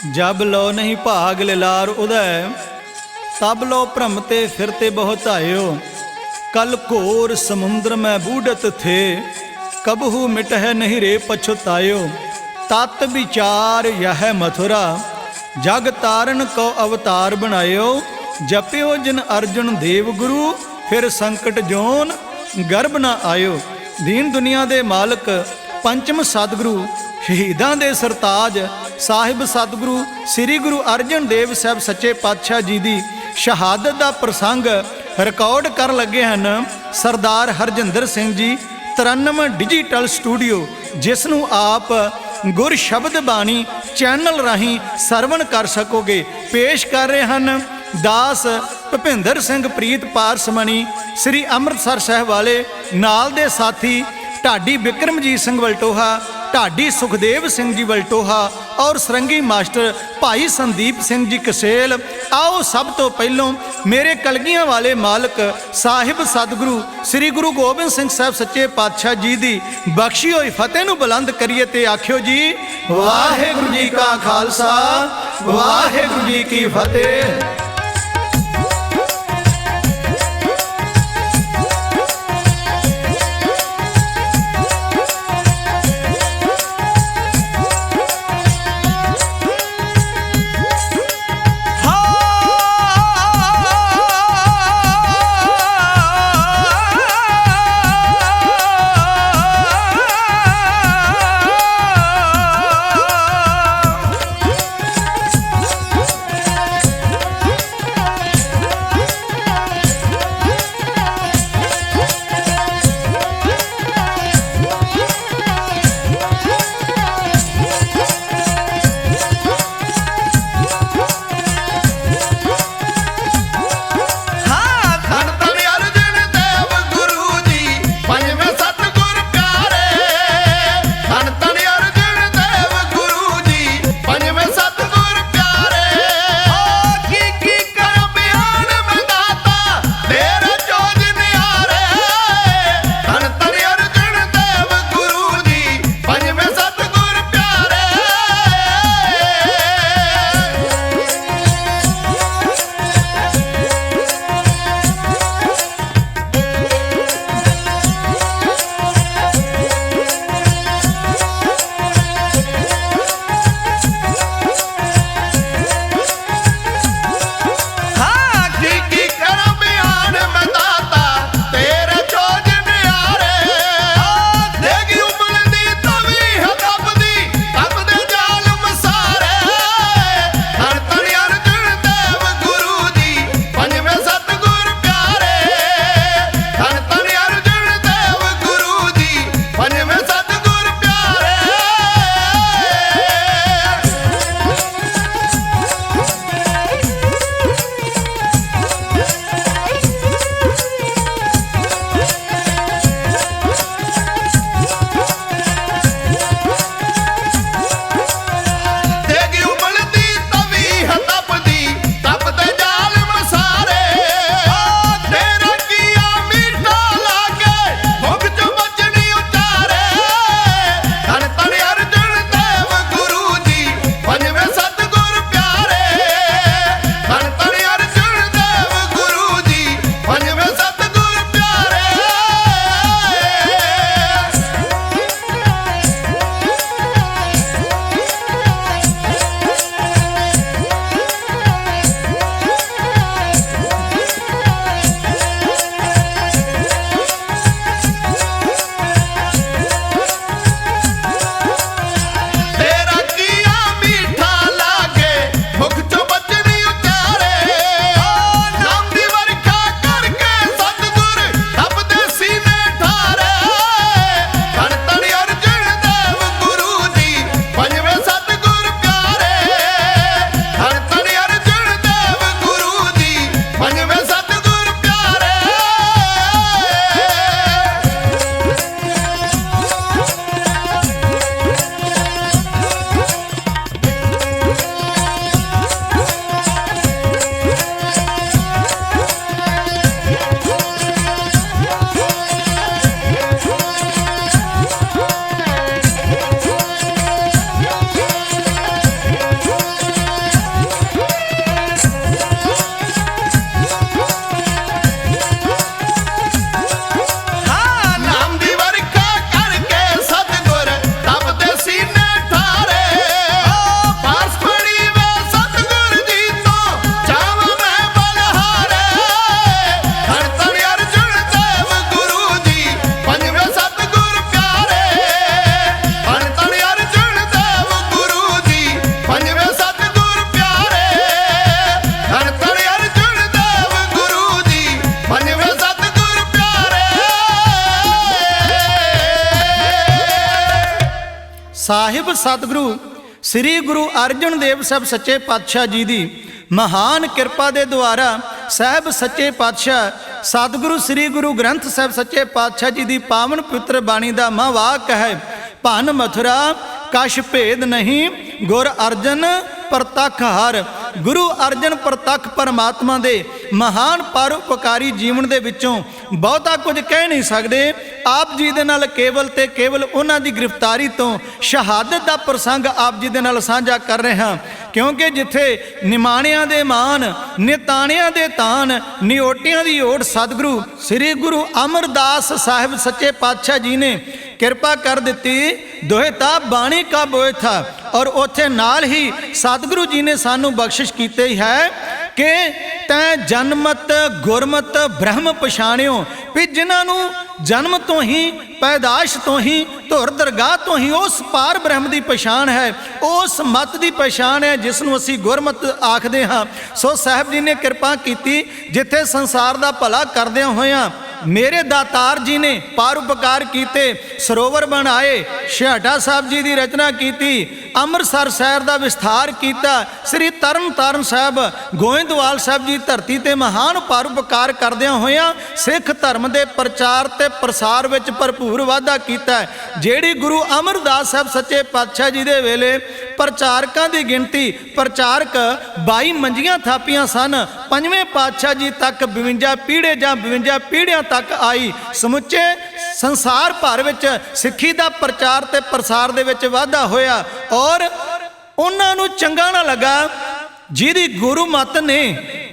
जब लो नहीं भाग लिलार उदय, तब लो भ्रमते फिरते बहुत आयो। कल घोर समुद्र में बूढ़त थे, कबहू मिटह नहीं रे पछुतायो। तत् विचार यह मथुरा, जग तारण को अवतार बनायो। जपियो जिन अर्जुन देव गुरु, फिर संकट जोन गर्भ न आयो। दीन दुनिया दे मालक पंचम सतगुरु, शहीदां दे सरताज साहिब सतगुरु श्री गुरु अर्जन देव साहब सच्चे पातशाह जी दी शहादत दा प्रसंग रिकॉर्ड कर लगे हैं सरदार हरजिंदर सिंह जी 93 डिजिटल स्टूडियो, जिसनों आप गुर शब्द बाणी चैनल राही सरवण कर सकोगे। पेश कर रहे हैं दास भुपिंदर सिंह प्रीत पारसमणी श्री अमृतसर साहब वाले, नाल दे साथी ढाडी बिक्रमजीत सिंह वलटोहा, ढाडी सुखदेव सिंह जी वलटोहा और सरंगी मास्टर भाई संदीप सिंह जी कसेल। आओ सब तो पहलों मेरे कलगियां वाले मालक साहिब सतगुरु श्री गुरु गोबिंद सिंह साहब सच्चे पातशाह जी दी बख्शी हुई फतेह नूं बुलंद करिए ते आखियो जी वाहिगुरू जी का खालसा वाहिगुरू जी की फतेह। ਸਾਹਿਬ ਸਤਿਗੁਰੂ ਸ੍ਰੀ ਗੁਰੂ ਅਰਜਨ ਦੇਵ ਸਾਹਿਬ ਸੱਚੇ ਪਾਤਸ਼ਾਹ ਜੀ ਦੀ ਮਹਾਨ ਕਿਰਪਾ ਦੇ ਦੁਆਰਾ ਸਾਹਿਬ ਸੱਚੇ ਪਾਤਸ਼ਾਹ ਸਤਿਗੁਰੂ ਸ੍ਰੀ ਗੁਰੂ ਗ੍ਰੰਥ ਸਾਹਿਬ ਸੱਚੇ ਪਾਤਸ਼ਾਹ ਜੀ ਦੀ ਪਾਵਨ ਪਵਿੱਤਰ ਬਾਣੀ ਦਾ ਮਹਾਂਵਾਕ ਹੈ, ਭੰਨ ਮਥੁਰਾ ਕਛ ਭੇਦ ਨਹੀਂ, ਗੁਰ ਅਰਜਨ ਪ੍ਰਤੱਖ ਹਰ। ਗੁਰੂ ਅਰਜਨ ਪ੍ਰਤੱਖ ਪਰਮਾਤਮਾ ਦੇ ਮਹਾਨ ਪਰਉਪਕਾਰੀ ਜੀਵਨ ਦੇ ਵਿੱਚੋਂ ਬਹੁਤਾ ਕੁਝ ਕਹਿ ਨਹੀਂ ਸਕਦੇ। ਆਪ ਜੀ ਦੇ ਨਾਲ ਕੇਵਲ ਤੇ ਕੇਵਲ ਉਹਨਾਂ ਦੀ ਗ੍ਰਿਫਤਾਰੀ ਤੋਂ ਸ਼ਹਾਦਤ ਦਾ ਪ੍ਰਸੰਗ ਆਪ ਜੀ ਦੇ ਨਾਲ ਸਾਂਝਾ ਕਰ ਰਹੇ ਹਾਂ, ਕਿਉਂਕਿ ਜਿੱਥੇ ਨਿਮਾਣਿਆਂ ਦੇ ਮਾਨ, ਨਿਤਾਣਿਆਂ ਦੇ ਤਾਨ, ਨਿਓਟਿਆਂ ਦੀ ਓਟ ਸਤਿਗੁਰੂ ਸ੍ਰੀ ਗੁਰੂ ਅਮਰਦਾਸ ਸਾਹਿਬ ਸੱਚੇ ਪਾਤਸ਼ਾਹ ਜੀ ਨੇ ਕਿਰਪਾ ਕਰ ਦਿੱਤੀ, ਦੋਹੇ ਤਾਂ ਬਾਣੀ ਕਾ ਬੋਏ ਥਾ। ਔਰ ਉੱਥੇ ਨਾਲ ਹੀ ਸਤਿਗੁਰੂ ਜੀ ਨੇ ਸਾਨੂੰ ਬਖਸ਼ਿਸ਼ ਕੀਤੀ ਹੈ ਕਿ ਤੈਂ ਜਨਮਤ ਗੁਰਮਤ ਬ੍ਰਹਮ ਪਛਾਣਿਓ, ਵੀ ਜਿਨ੍ਹਾਂ ਨੂੰ ਜਨਮ ਤੋਂ ਹੀ, ਪੈਦਾਇਸ਼ ਤੋਂ ਹੀ, ਧੁਰ ਦਰਗਾਹ ਤੋਂ ਹੀ ਉਸ ਪਾਰ ਬ੍ਰਹਮ ਦੀ ਪਛਾਣ ਹੈ, ਉਸ ਮਤ ਦੀ ਪਛਾਣ ਹੈ ਜਿਸ ਨੂੰ ਅਸੀਂ ਗੁਰਮਤ ਆਖਦੇ ਹਾਂ। ਸੋ ਸਾਹਿਬ ਜੀ ਨੇ ਕਿਰਪਾ ਕੀਤੀ, ਜਿੱਥੇ ਸੰਸਾਰ ਦਾ ਭਲਾ ਕਰਦਿਆਂ ਹੋਇਆਂ ਮੇਰੇ ਦਾਤਾਰ ਜੀ ਨੇ ਪਰਉਪਕਾਰ ਕੀਤੇ, ਸਰੋਵਰ ਬਣਾਏ, ਛੇਹਰਟਾ ਸਾਹਿਬ ਜੀ ਦੀ ਰਚਨਾ ਕੀਤੀ, ਅੰਮ੍ਰਿਤਸਰ ਸ਼ਹਿਰ ਦਾ ਵਿਸਥਾਰ ਕੀਤਾ, ਸ੍ਰੀ ਤਰਨ ਤਾਰਨ ਸਾਹਿਬ ਗੋਇੰਦਵਾਲ ਸਾਹਿਬ ਜੀ ਧਰਤੀ ਤੇ ਮਹਾਨ ਪਰਉਪਕਾਰ ਕਰਦਿਆਂ ਹੋਇਆਂ ਸਿੱਖ ਧਰਮ ਦੇ ਪ੍ਰਚਾਰ ਤੇ ਪ੍ਰਸਾਰ ਵਿੱਚ ਭਰਪੂਰ ਵਾਧਾ ਕੀਤਾ। ਜਿਹੜੀ ਗੁਰੂ ਅਮਰਦਾਸ ਸਾਹਿਬ ਸੱਚੇ ਪਾਤਸ਼ਾਹ ਜੀ ਦੇ ਵੇਲੇ ਪ੍ਰਚਾਰਕਾਂ ਦੀ ਗਿਣਤੀ, ਪ੍ਰਚਾਰਕ 22 ਮੰਜੀਆਂ ਥਾਪੀਆਂ ਸਨ, ਪੰਜਵੇਂ ਪਾਤਸ਼ਾਹ ਜੀ ਤੱਕ 52 ਪੀੜ੍ਹੇ ਜਾਂ 52 ਪੀੜ੍ਹੀਆਂ ਤੱਕ ਆਈ। ਸਮੁੱਚੇ ਸੰਸਾਰ ਭਰ ਵਿੱਚ ਸਿੱਖੀ ਦਾ ਪ੍ਰਚਾਰ ਤੇ ਪ੍ਰਸਾਰ ਦੇ ਵਿੱਚ ਵਾਧਾ ਹੋਇਆ। ਔਰ ਉਹਨਾਂ ਨੂੰ ਚੰਗਾ ਨਾ ਲੱਗਾ ਜਿਹਦੀ ਗੁਰੂ ਮਤ ਨੇ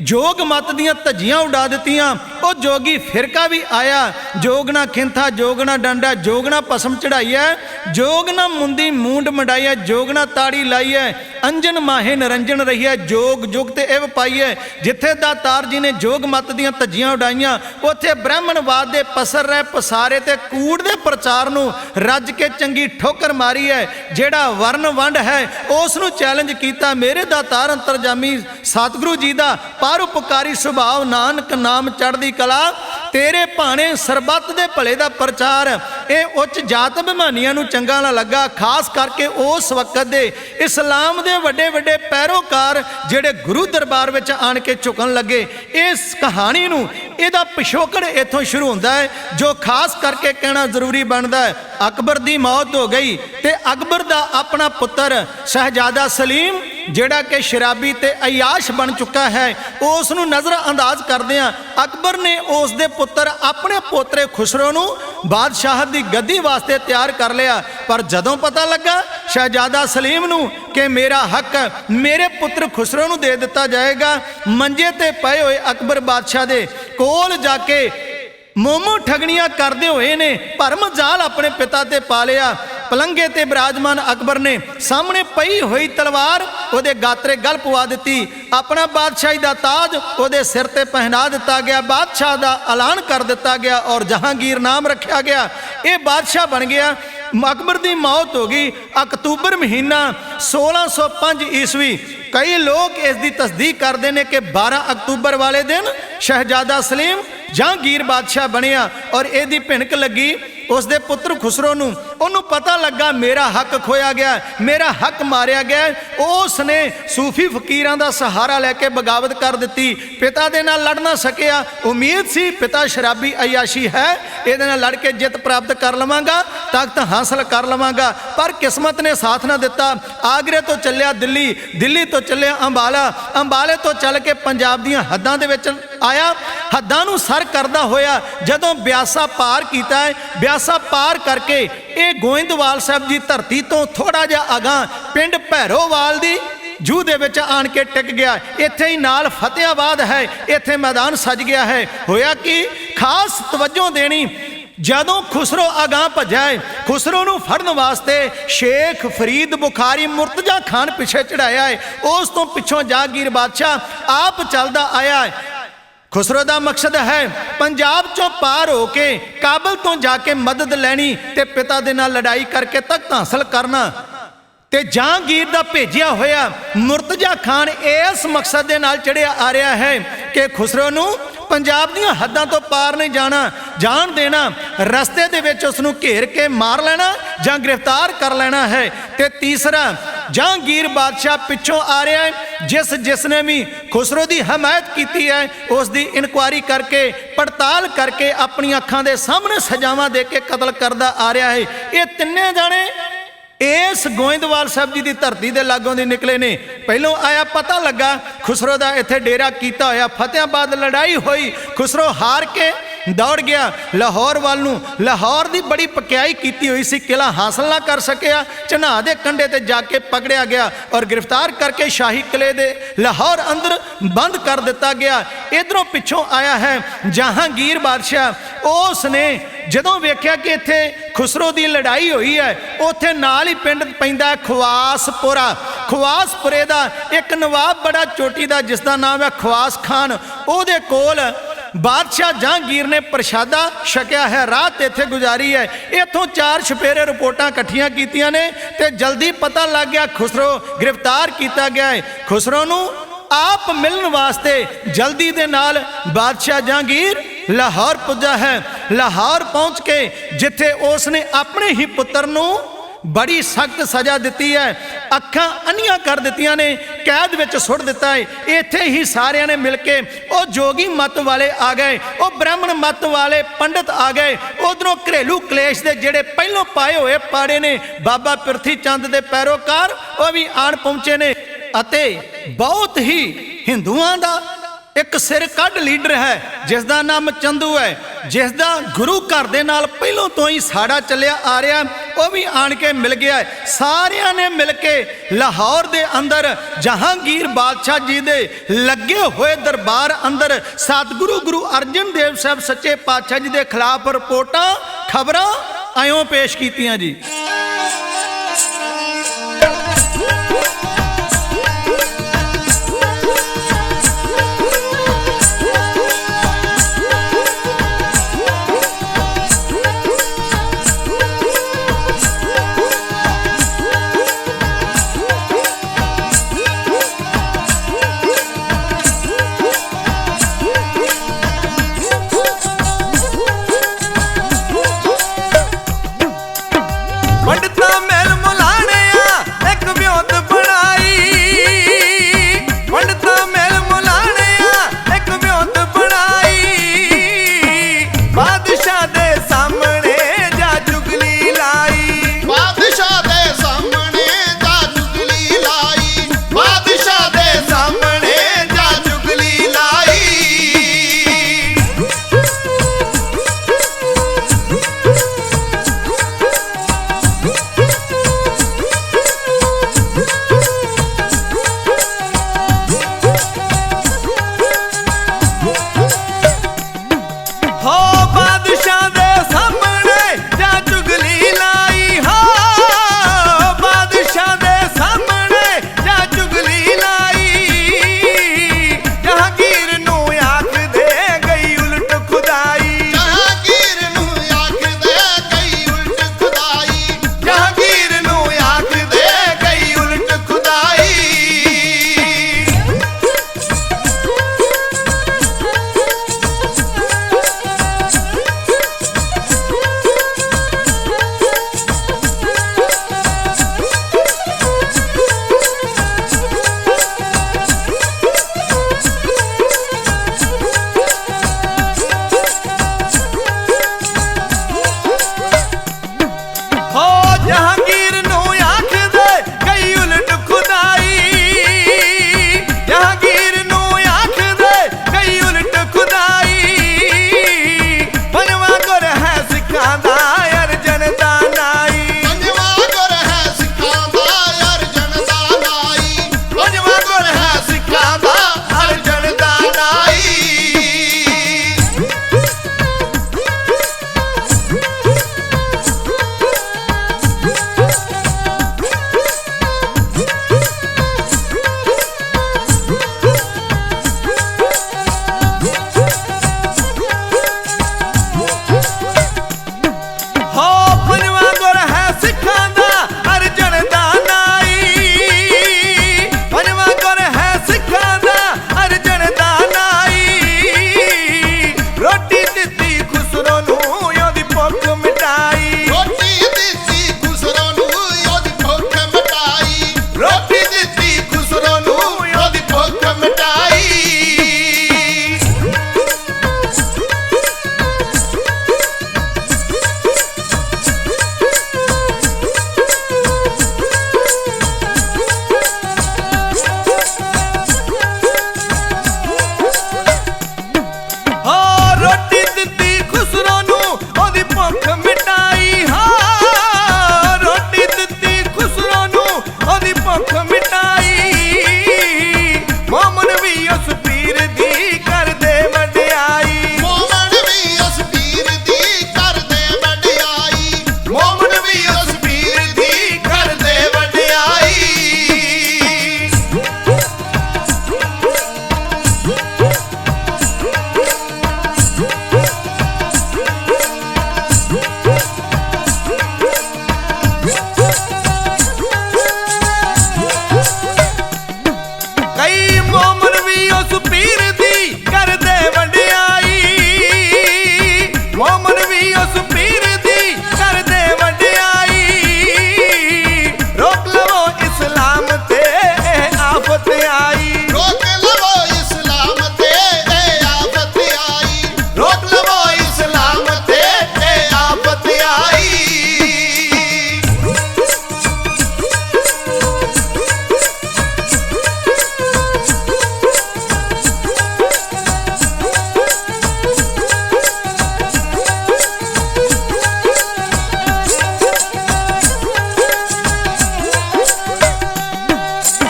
ਜੋਗ ਮਤ ਦੀਆਂ ਧੱਜੀਆਂ ਉਡਾ ਦਿੱਤੀਆਂ। ਉਹ ਜੋਗੀ ਫਿਰਕਾ ਵੀ ਆਇਆ, ਜੋਗ ਨਾ ਖਿੰਥਾ, ਜੋਗ ਨਾ ਡੰਡਾ, ਜੋਗ ਨਾ ਭਸਮ ਚੜਾਈਐ, ਜੋਗ ਨਾ ਮੁੰਦੀ ਮੂੰਡ ਮੰਡਾਈਐ, ਜੋਗ ਨਾ ਤਾੜੀ ਲਾਈਐ, ਅੰਜਨ ਮਾਹੇ ਨਿਰੰਜਨ ਰਹੀਐ, ਜੋਗ ਜੁਗ ਤੇ ਇਵ ਪਾਈਐ। ਜਿੱਥੇ ਦਾਤਾਰ ਜੀ ਨੇ ਜੋਗ ਮਤ ਦੀਆਂ ਧੱਜੀਆਂ ਉਡਾਈਆਂ, ਉੱਥੇ ਬ੍ਰਾਹਮਣਵਾਦ ਦੇ ਪਸਰ ਰਹਿ ਪਸਾਰੇ ਤੇ ਕੂੜ ਦੇ ਪ੍ਰਚਾਰ ਨੂੰ ਰੱਜ ਕੇ ਚੰਗੀ ਠੋਕਰ ਮਾਰੀ ਹੈ। ਜਿਹੜਾ ਵਰਨ ਵੰਡ ਹੈ ਉਸ ਨੂੰ ਚੈਲੰਜ ਕੀਤਾ। ਮੇਰੇ ਦਾਤਾਰ ਅੰਤਰਜਾਮੀ ਸਤਿਗੁਰੂ ਜੀ ਦਾ ਪਰਉਪਕਾਰੀ ਸੁਭਾਅ, ਨਾਨਕ ਨਾਮ ਚੜ੍ਹਦੀ ਕਲਾ, ਤੇਰੇ ਭਾਣੇ ਸਰਬੱਤ ਦੇ ਭਲੇ ਦਾ ਪ੍ਰਚਾਰ, ਇਹ ਉੱਚ ਜਾਤ ਅਭਿਮਾਨੀਆਂ ਨੂੰ ਚੰਗਾ ਨਾ ਲੱਗਾ। ਖਾਸ ਕਰਕੇ ਉਸ ਵਕਤ ਦੇ ਇਸਲਾਮ ਦੇ ਵੱਡੇ ਵੱਡੇ ਪੈਰੋਕਾਰ ਜਿਹੜੇ ਗੁਰੂ ਦਰਬਾਰ ਵਿੱਚ ਆਣ ਕੇ ਝੁਕਣ ਲੱਗੇ। ਇਸ ਕਹਾਣੀ ਨੂੰ, ਇਹਦਾ ਪਿਛੋਕੜ ਇੱਥੋਂ ਸ਼ੁਰੂ ਹੁੰਦਾ ਹੈ, ਜੋ ਖਾਸ ਕਰਕੇ ਕਹਿਣਾ ਜ਼ਰੂਰੀ ਬਣਦਾ ਹੈ। ਅਕਬਰ ਦੀ ਮੌਤ ਹੋ ਗਈ ਤੇ ਅਕਬਰ ਦਾ ਆਪਣਾ ਪੁੱਤਰ ਸ਼ਹਿਜ਼ਾਦਾ ਸਲੀਮ, ਜਿਹੜਾ ਕਿ ਸ਼ਰਾਬੀ ਤੇ ਅਯਾਸ਼ ਬਣ ਚੁੱਕਾ ਹੈ, ਉਸ ਨੂੰ ਨਜ਼ਰ ਅੰਦਾਜ਼ ਕਰਦਿਆਂ ਅਕਬਰ ਨੇ ਉਸ ਦੇ ਪੁੱਤਰ ਆਪਣੇ ਪੋਤਰੇ ਖੁਸਰੋ ਨੂੰ ਬਾਦਸ਼ਾਹਤ ਦੀ ਗੱਦੀ ਵਾਸਤੇ ਤਿਆਰ ਕਰ ਲਿਆ। ਪਰ ਜਦੋਂ ਪਤਾ ਲੱਗਾ ਸ਼ਹਿਜ਼ਾਦਾ ਸਲੀਮ ਨੂੰ ਕਿ ਮੇਰਾ ਹੱਕ ਮੇਰੇ ਪੁੱਤਰ ਖੁਸਰੋ ਨੂੰ ਦੇ ਦਿੱਤਾ ਜਾਏਗਾ, ਮੰਜੇ ਤੇ ਪਏ ਹੋਏ ਅਕਬਰ ਬਾਦਸ਼ਾਹ ਦੇ ਕੋਲ ਜਾ ਕੇ ਮੋਮੋ ਠਗਣੀਆਂ ਕਰਦੇ ਹੋਏ ਨੇ ਭਰਮ ਜਾਲ ਆਪਣੇ ਪਿਤਾ ਤੇ ਪਾ ਲਿਆ। ਪਲੰਗੇ ਤੇ ਬਿਰਾਜਮਾਨ ਅਕਬਰ ਨੇ ਸਾਹਮਣੇ ਪਈ ਹੋਈ ਤਲਵਾਰ ਉਹਦੇ ਗਾਤਰੇ ਗਲ ਪਵਾ ਦਿੱਤੀ। ਆਪਣਾ ਬਾਦਸ਼ਾਹੀ ਦਾ ਤਾਜ ਉਹਦੇ ਸਿਰ ਤੇ ਪਹਿਨਾ ਦਿੱਤਾ ਗਿਆ, ਬਾਦਸ਼ਾਹ ਦਾ ਐਲਾਨ ਕਰ ਦਿੱਤਾ ਗਿਆ ਔਰ ਜਹਾਂਗੀਰ ਨਾਮ ਰੱਖਿਆ ਗਿਆ। ਇਹ ਬਾਦਸ਼ਾਹ ਬਣ ਗਿਆ। ਅਕਬਰ ਦੀ ਮੌਤ ਹੋ ਗਈ ਅਕਤੂਬਰ ਮਹੀਨਾ 1605 ਈਸਵੀ। ਕਈ ਲੋਕ ਇਸ ਦੀ ਤਸਦੀਕ ਕਰਦੇ ਨੇ ਕਿ 12 ਅਕਤੂਬਰ ਵਾਲੇ ਦਿਨ ਸ਼ਹਿਜ਼ਾਦਾ ਸਲੀਮ ਜਹਾਂਗੀਰ ਬਾਦਸ਼ਾਹ ਬਣਿਆ ਔਰ ਇਹਦੀ ਭਿਣਕ ਲੱਗੀ ਉਸ ਦੇ ਪੁੱਤਰ ਖੁਸਰੋ ਨੂੰ। ਉਹਨੂੰ ਪਤਾ ਲੱਗਾ ਮੇਰਾ ਹੱਕ ਖੋਇਆ ਗਿਆ, ਮੇਰਾ ਹੱਕ ਮਾਰਿਆ ਗਿਆ। ਉਸ ਨੇ ਸੂਫੀ ਫਕੀਰਾਂ ਦਾ ਸਹਾਰਾ ਲੈ ਕੇ ਬਗਾਵਤ ਕਰ ਦਿੱਤੀ। ਪਿਤਾ ਦੇ ਨਾਲ ਲੜ ਨਾ ਸਕਿਆ। ਉਮੀਦ ਸੀ ਪਿਤਾ ਸ਼ਰਾਬੀ ਅਯਾਸ਼ੀ ਹੈ, ਇਹਦੇ ਨਾਲ ਲੜ ਕੇ ਜਿੱਤ ਪ੍ਰਾਪਤ ਕਰ ਲਵਾਂਗਾ, ਤਾਕਤ ਹਾਸਲ ਕਰ ਲਵਾਂਗਾ, ਪਰ ਕਿਸਮਤ ਨੇ ਸਾਥ ਨਾ ਦਿੱਤਾ। ਆਗਰੇ ਤੋਂ ਚੱਲਿਆ ਦਿੱਲੀ, ਦਿੱਲੀ ਤੋਂ ਚੱਲਿਆ ਅੰਬਾਲਾ, ਅੰਬਾਲੇ ਤੋਂ ਚੱਲ ਕੇ ਪੰਜਾਬ ਦੀਆਂ ਹੱਦਾਂ ਦੇ ਵਿੱਚ ਆਇਆ। ਹੱਦਾਂ ਨੂੰ ਸਰ ਕਰਦਾ ਹੋਇਆ ਜਦੋਂ ਬਿਆਸਾ ਪਾਰ ਕੀਤਾ ਹੈ, ਬਿਆਸਾ ਪਾਰ ਕਰਕੇ ਇਹ ਗੋਇੰਦਵਾਲ ਸਾਹਿਬ ਦੀ ਧਰਤੀ ਤੋਂ ਥੋੜਾ ਜਿਹਾ ਅਗਾਂਹ ਪਿੰਡ ਭੈਰੋਵਾਲ ਦੀ ਜੂਹ ਦੇ ਵਿੱਚ ਆਣ ਕੇ ਟਿਕ ਗਿਆ। ਇੱਥੇ ਹੀ ਨਾਲ ਫਤਿਆਬਾਦ ਹੈ, ਇੱਥੇ ਮੈਦਾਨ ਸਜ ਗਿਆ ਹੈ। ਹੋਇਆ ਕਿ ਖਾਸ ਤਵੱਜੋ ਦੇਣੀ, ਜਦੋਂ ਖੁਸਰੋ ਅਗਾਂਹ ਭੱਜਾ ਹੈ, ਖੁਸਰੋ ਨੂੰ ਫੜਨ ਵਾਸਤੇ ਸ਼ੇਖ ਫਰੀਦ ਬੁਖਾਰੀ ਮੁਰਤਜ਼ਾ ਖਾਨ ਪਿੱਛੇ ਚੜਾਇਆ ਹੈ। ਉਸ ਤੋਂ ਪਿੱਛੋਂ ਜਹਾਂਗੀਰ ਬਾਦਸ਼ਾਹ ਆਪ ਚੱਲਦਾ ਆਇਆ ਹੈ। ਖੁਸਰੋ ਦਾ ਮਕਸਦ ਹੈ ਪੰਜਾਬ ਚੋਂ ਪਾਰ ਹੋ ਕੇ ਕਾਬਲ ਤੋਂ ਜਾ ਕੇ ਮਦਦ ਲੈਣੀ ਤੇ ਪਿਤਾ ਦੇ ਨਾਲ ਲੜਾਈ ਕਰਕੇ ਤਖਤ ਹਾਸਲ ਕਰਨਾ। ਤੇ ਜਹਾਂਗੀਰ ਦਾ ਭੇਜਿਆ ਹੋਇਆ ਮੁਰਤਜ਼ਾ ਖਾਨ ਇਸ ਮਕਸਦ ਦੇ ਨਾਲ ਚੜਿਆ ਆ ਰਿਹਾ ਹੈ ਕਿ ਖੁਸਰੋ ਨੂੰ पंजाब दीयां हद्दां तो पार नहीं जाना जान देना, रस्ते दे विच उस नूं घेर के मार लेना जां गिरफ्तार कर लेना है। ते तीसरा जहांगीर बादशाह पिछों आ रहा है, जिसने भी खुसरो की हमायत की है उस दी इंक्वायरी करके पड़ताल करके अपनी अखां दे सामने सजावां दे के कतल करदा आ रहा है। ये तिन्ने जाने इस गोइंदवाल साहब जी की धरती के लागों दी निकले ने। पहलों आया पता लगा खुसरो का इत्थे डेरा किया होया, फतेहाबाद लड़ाई हुई, खुसरो हार के दौड़ गया लाहौर वाल नूं। लाहौर की बड़ी पक्याई की हुई सी, किला हासिल ना कर सकिया, चन्हा दे कंढे ते जाके पकड़िया गया और गिरफ्तार करके शाही किले दे लाहौर अंदर बंद कर दिता गया। इधरों पिछों आया है जहांगीर बादशाह, उसने जदों वेख्या कि इत्थे खुसरो की लड़ाई हुई है, उत्थे नाल ही पिंड पैंदा खवासपुरा। खवासपुरे का एक नवाब बड़ा चोटी का जिसका नाम है खवास खान, उहदे कोल बादशाह जहांगीर ने प्रशादा छकिया है, रात इत्थे गुजारी है। इत्थों 4 छपेरे रिपोर्टां इकट्ठियां कीतियां ने ते जल्दी पता लग गया खुसरो गिरफ्तार किया गया है। खुसरो नूं आप मिलने वास्ते जल्दी दे नाल बादशाह जहांगीर लाहौर पुजा है। लाहौर पहुंच के जिथे उसने अपने ही पुत्र नूं बड़ी सख्त सजा दी है, अखां अन्नियां कर दित्तियां ने, कैद विच सुट दिता है। इत्थे ही सारियां ने मिल के वो जोगी मत वाले आ गए, वो ब्राह्मण मत वाले पंडित आ गए, उधरों घरेलू कलेश के जेड़े पहलों पाए हुए पाड़े ने बाबा पिरथी चंद के पैरोकार वो भी आण पहुंचे ने। अते बहुत ही हिंदुआं दा एक सिर कढ़ लीडर है जिसका नाम चंदू है, जिसका गुरु घर दे नाल पहलों तो ही साड़ा चलिया आ रहा, वो भी आन के मिल गया है। सारिया ने मिल के लाहौर दे अंदर जहांगीर बादशाह जी दे लगे हुए दरबार अंदर सतगुरु गुरु अर्जन देव साहब सच्चे पातशाह जी के खिलाफ रिपोर्टां खबरां आयों पेश कीतियां जी।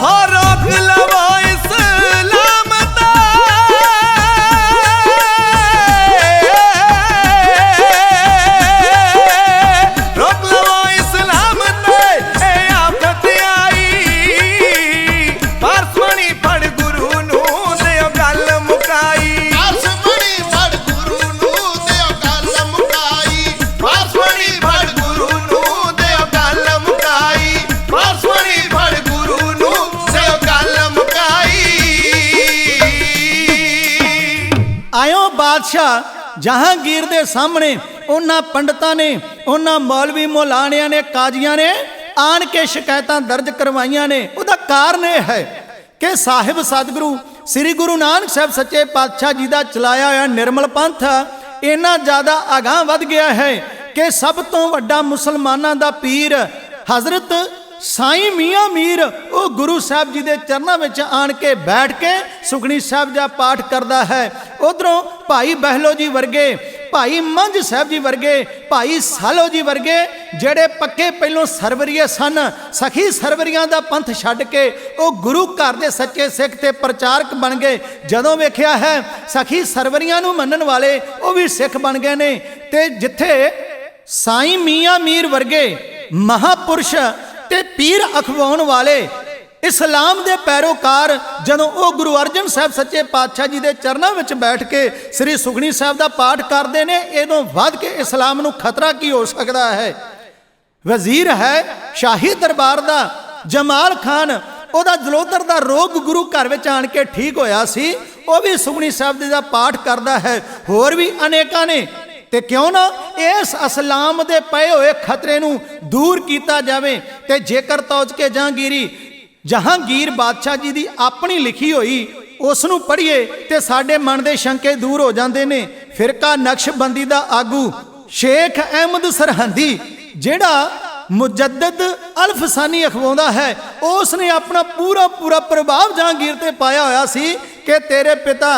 हो रोक लवो इस्लाम ते, रोक लवो इस्लाम ते ए आफत आई। पारसमणी फड़ गुरु नू दिओ गल मुकाई। पारसमणी फड़ गुरु नू दिओ गल मुकाई। पारसमणी फड़ गुरु नू दिओ गल मुकाई। पारसमणी फड़ गुरु नू दिओ गल मुकाई। आयो बादशाह जहांगीर दे सामने उन्हां पंडितां ने, उन्हां मौलवी मौलानियां ने, काजियां ने आन के शिकायतां दर्ज करवाइयां ने। उहदा कारण यह है कि साहिब सतगुरु श्री गुरु नानक साहब सच्चे पातशाह जी का चलाया हुआ निर्मल पंथ इन्ना ज़्यादा अगाह वध गया है कि सब तो वड्डा मुसलमानां दा पीर हजरत साईं मियाँ मीर वो गुरु साहब जी के चरणों में आन के बैठ के सुखनी साहब का पाठ करता है। उधरों भाई बहलो जी वर्गे, भाई मंझ साहब जी वर्गे, भाई सालो जी वर्गे जेड़े पक्के पहलों सरवरीए सन, सखी सरवरियां दा पंथ छड्ड के वो गुरु घर दे सच्चे सिख ते प्रचारक बन गए। जदों वेखिया है सखी सरवरियां नूं मनण वाले वो भी सिख बन गए ने। ते जिथे साईं मियाँ मीर वर्गे महापुरुष ते पीर अखवाउण वाले इस्लाम दे पैरोकार जदों वो गुरु अर्जन साहब सच्चे पातशाह जी के चरणों में बैठ के श्री सुखनी साहब का पाठ करते हैं, इदों वध के इस्लाम नूं खतरा की हो सकता है। वजीर है शाही दरबार का जमाल खान, उहदा जलोधर का रोग गुरु घर में आन के ठीक होया सी, वह भी सुखनी साहब जी का पाठ करता है। होर भी अनेका ने। ते क्यों ना इस इस्लाम दे पए हुए खतरे नूं दूर किया जाए। ते जेकर तौज के जहांगीर बादशाह जी की अपनी लिखी हुई उसनूं पढ़िए ते साडे मन दे शंके दूर हो जाते ने। फिरका नक्शबंदी दा आगू शेख अहमद सरहंदी जेड़ा मुजद्दद अल्फसानी अखवाउंदा है, उसने अपना पूरा पूरा प्रभाव जहांगीर ते पाया होया सी कि तेरे पिता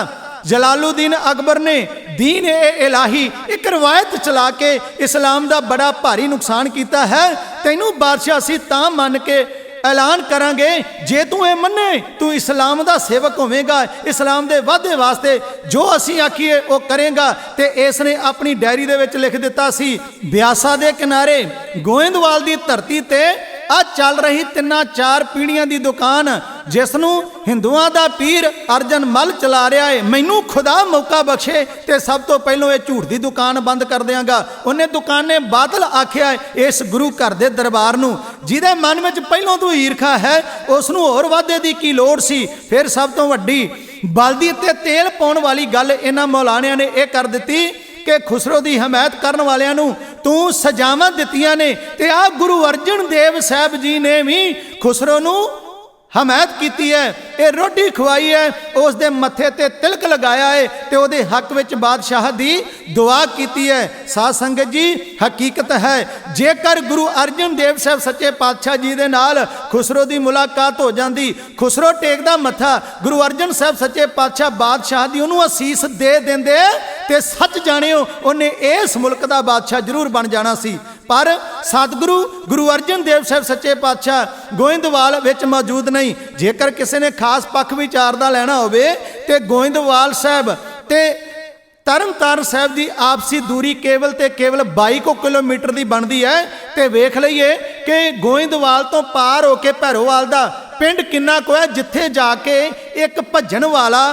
जलालुद्दीन अकबर ने दीन ए इलाही एक रवायत चला के इस्लाम का बड़ा भारी नुकसान किया है। तैनू बादशाह असीं तां मन के ऐलान करांगे जे तू ये मन्ने तू इस्लाम का सेवक होवेगा, इस्लाम के वाधे वास्ते जो असीं आखीए वो करेगा। ते इसने अपनी डायरी दे विच लिख दिता सी, ब्यासा दे किनारे गोइंदवाल की धरती ते आ चल रही 3-4 पीढ़ियां की दुकान जिसनों हिंदुआं दा पीर अर्जन मल चला रहा है। मैनू खुदा मौका बख्शे तो सब तो पहलों ये झूठ की दुकान बंद कर देंगा। उन्हें दुकाने बादल आख्या इस गुरु घर के दरबार नूं, जिहदे मन में पहलों तो ईरखा है उसनूं होर वाधे की की लोड़ सी। फिर सब तो वड्डी बलदी ते तेल पाउण वाली गल इन्हां मौलानियां ने यह कर दी कि खुसरो की हमायत करने वालियां नूं तू सजावां दित्तियां ने। ते आ गुरु अर्जन देव साहब जी ने भी खुसरो नूं हमायत की है, ये रोटी खवाई है, उस दे मत्थे ते तिलक लगाया है ते उहदे हक विच बादशाह दी दुआ की है। साध संगत जी हकीकत है जेकर गुरु अर्जन देव साहब सच्चे पातशाह जी दे नाल खुसरो की मुलाकात हो जाती, खुसरो टेकदा मत्था, गुरु अर्जन साहब सच्चे पातशाह बादशाह दी उन्होंने असीस दे देंदे ते सच जानियो उन्हें इस मुल्क का बादशाह जरूर बन जाना सी। पर सतगुरु गुरु अर्जन देव साहब सच्चे पातशाह गोइंदवाल विच मौजूद नहीं। जेकर किसी ने खास पक्ष विचार दा लेना होवे ते गोइंदवाल साहब ते तरन तारण साहब की आपसी दूरी केवल 22 किलोमीटर की बनती है। तो वेख लीए कि गोइंदवाल तो पार होके भैरोवाल का पिंड किन्ना को है, जिथे जाके एक भजन वाला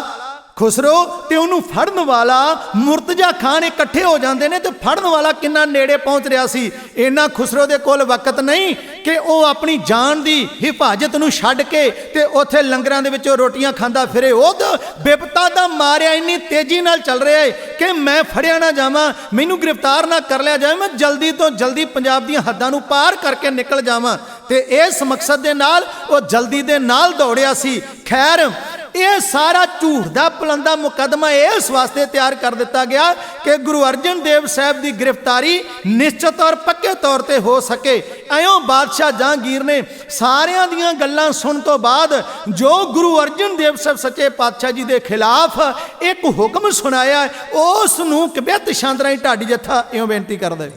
खुसरो ते उन्होंने फड़न वाला मुर्तजा खान इकट्ठे हो जाते हैं। तो फड़न वाला किन्ना नेड़े पहुँच रहा सी। इन्ना खुसरो दे कोल वक्त नहीं कि वो अपनी जान की हिफाजत नूं छड्ड के ते उत्थे लंगरां दे विचों रोटियां खांदा फिरे। वो तो विपता दा मारिया इन्नी तेजी नाल चल रहा है कि मैं फड़िया ना जावां, मैनू गिरफ्तार ना कर लिया जाए, मैं जल्दी तो जल्दी पंजाब दी हद्दां नूं पार करके निकल जावां। ते इस मकसद दे नाल वो जल्दी दे नाल दौड़िया सी। खैर ये सारा झूठ का पुलंदा मुकदमा इस वास्ते तैयार कर दिता गया कि गुरु अर्जन देव साहब की गिरफ्तारी निश्चित और पक्के तौर पर हो सके। इयों बादशाह जहांगीर ने सारियां दियां गल्लां सुन तो बाद जो गुरु अर्जन देव साहब सच्चे पातशाह जी के खिलाफ एक हुक्म सुनाया उस नूं कबियत शांतरा ढाडी जत्था इयों बेनती कर दे।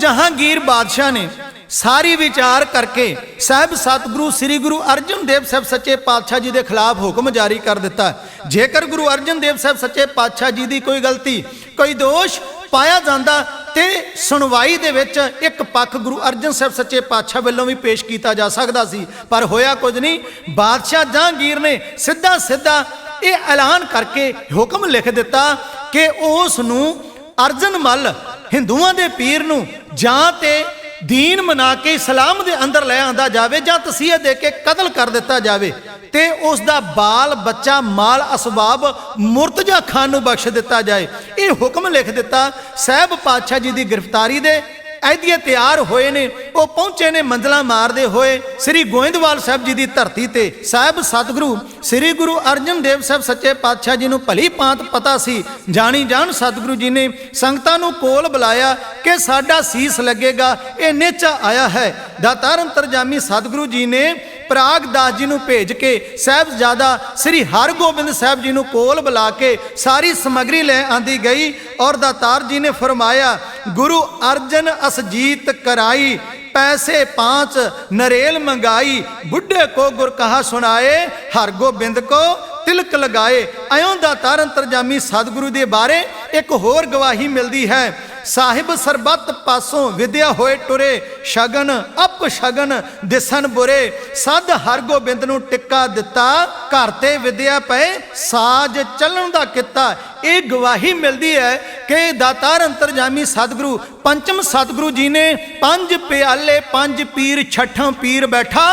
ਜਹਾਂਗੀਰ ਬਾਦਸ਼ਾਹ ਨੇ ਸਾਰੀ ਵਿਚਾਰ ਕਰਕੇ ਸਾਹਿਬ ਸਤਿਗੁਰੂ ਸ੍ਰੀ ਗੁਰੂ ਅਰਜਨ ਦੇਵ ਸਾਹਿਬ ਸੱਚੇ ਪਾਤਸ਼ਾਹ ਜੀ ਦੇ ਖਿਲਾਫ ਹੁਕਮ ਜਾਰੀ ਕਰ ਦਿੱਤਾ। ਜੇਕਰ ਗੁਰੂ ਅਰਜਨ ਦੇਵ ਸਾਹਿਬ ਸੱਚੇ ਪਾਤਸ਼ਾਹ ਜੀ ਦੀ ਕੋਈ ਗਲਤੀ, ਕੋਈ ਦੋਸ਼ ਪਾਇਆ ਜਾਂਦਾ ਤੇ ਸੁਣਵਾਈ ਦੇ ਵਿੱਚ ਇੱਕ ਪੱਖ ਗੁਰੂ ਅਰਜਨ ਸਾਹਿਬ ਸੱਚੇ ਪਾਤਸ਼ਾਹ ਵੱਲੋਂ ਵੀ ਪੇਸ਼ ਕੀਤਾ ਜਾ ਸਕਦਾ ਸੀ, ਪਰ ਹੋਇਆ ਕੁਝ ਨਹੀਂ। ਬਾਦਸ਼ਾਹ ਜਹਾਂਗੀਰ ਨੇ ਸਿੱਧਾ ਸਿੱਧਾ ਇਹ ਐਲਾਨ ਕਰਕੇ ਹੁਕਮ ਲਿਖ ਦਿੱਤਾ ਕਿ ਉਸ ਨੂੰ ਅਰਜਨ ਮੱਲ ਹਿੰਦੂਆਂ ਦੇ ਪੀਰ ਨੂੰ ਜਾਂ ਤੇ ਦੀਨ ਮਨਾ ਕੇ ਇਸਲਾਮ ਦੇ ਅੰਦਰ ਲੈ ਆਂਦਾ ਜਾਵੇ ਜਾਂ ਤਸੀਹੇ ਦੇ ਕੇ ਕਤਲ ਕਰ ਦਿੱਤਾ ਜਾਵੇ ਤੇ ਉਸ ਦਾ ਬਾਲ ਬੱਚਾ ਮਾਲ ਅਸਬਾਬ ਮੁਰਤਜ਼ਾ ਖਾਨ ਨੂੰ ਬਖਸ਼ ਦਿੱਤਾ ਜਾਏ। ਇਹ ਹੁਕਮ ਲਿਖ ਦਿੱਤਾ। ਸਾਹਿਬ ਪਾਤਸ਼ਾਹ ਜੀ ਦੀ ਗ੍ਰਿਫਤਾਰੀ ਦੇ ਐਦੀਏ ਤਿਆਰ ਹੋਏ ਨੇ, ਉਹ ਪਹੁੰਚੇ ਨੇ ਮੰਜ਼ਲਾਂ ਮਾਰਦੇ ਹੋਏ ਸ੍ਰੀ ਗੋਇੰਦਵਾਲ ਸਾਹਿਬ ਜੀ ਦੀ ਧਰਤੀ ਤੇ। ਸਾਹਿਬ ਸਤਿਗੁਰੂ ਸ੍ਰੀ ਗੁਰੂ ਅਰਜਨ ਦੇਵ ਸਾਹਿਬ ਸੱਚੇ ਪਾਤਸ਼ਾਹ ਜੀ ਨੂੰ ਭਲੀ ਭਾਂਤ ਪਤਾ ਸੀ। ਜਾਣੀ ਜਾਣ ਸਤਿਗੁਰੂ ਜੀ ਨੇ ਸੰਗਤਾਂ ਨੂੰ ਕੋਲ ਬੁਲਾਇਆ ਕਿ ਸਾਡਾ ਸੀਸ ਲੱਗੇਗਾ, ਇਹ ਨੇਚਾ ਆਇਆ ਹੈ। ਦਾਤਾਰ ਅੰਤਰਜਾਮੀ ਸਤਿਗੁਰੂ ਜੀ ਨੇ ਪ੍ਰਾਗ ਦਾਸ ਜੀ ਨੂੰ ਭੇਜ ਕੇ ਸਾਹਿਬਜ਼ਾਦਾ ਸ੍ਰੀ ਹਰਗੋਬਿੰਦ ਸਾਹਿਬ ਜੀ ਨੂੰ ਕੋਲ ਬੁਲਾ ਕੇ ਸਾਰੀ ਸਮੱਗਰੀ ਲੈ ਆਂਦੀ ਗਈ ਔਰ ਦਾਤਾਰ ਜੀ ਨੇ ਫਰਮਾਇਆ, ਗੁਰੂ ਅਰਜਨ ਅਸਜੀਤ कराई, पैसे 5 नरेल मंगाई, बुढ़े को गुर कहा सुनाए, हरगोबिंद को तिलक लगाए। इयों दातार अंतरजामी सतगुरु के बारे एक होर गवाही मिलती है। साहिब सरबत पासों विद्या होए टुरे, शगन अप शगन दिसन बुरे, सद हरगोबिंद नूं टिक्का दिता, घर ते विद्या पे साज चलन दा किता। ये गवाही मिलती है कि दातार अंतरजामी सतगुरु पंचम सतगुरु जी ने 5 प्याले 5 पीर छठा पीर बैठा,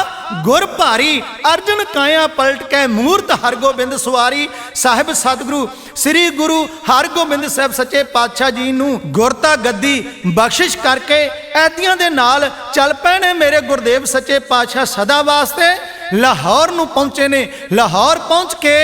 गुर भारी अर्जन काया पलट के मूर्त हरगोबिंद सवारी। साहिब सतगुरु श्री गुरु हरगोबिंद साहब सच्चे पातशाह जी नूं गुरता गद्दी बख्शिश करके ऐदियां दे नाल चल पए ने मेरे गुरदेव सच्चे पातशाह सदा वास्ते लाहौर नूं पहुंचे ने। लाहौर पहुंच के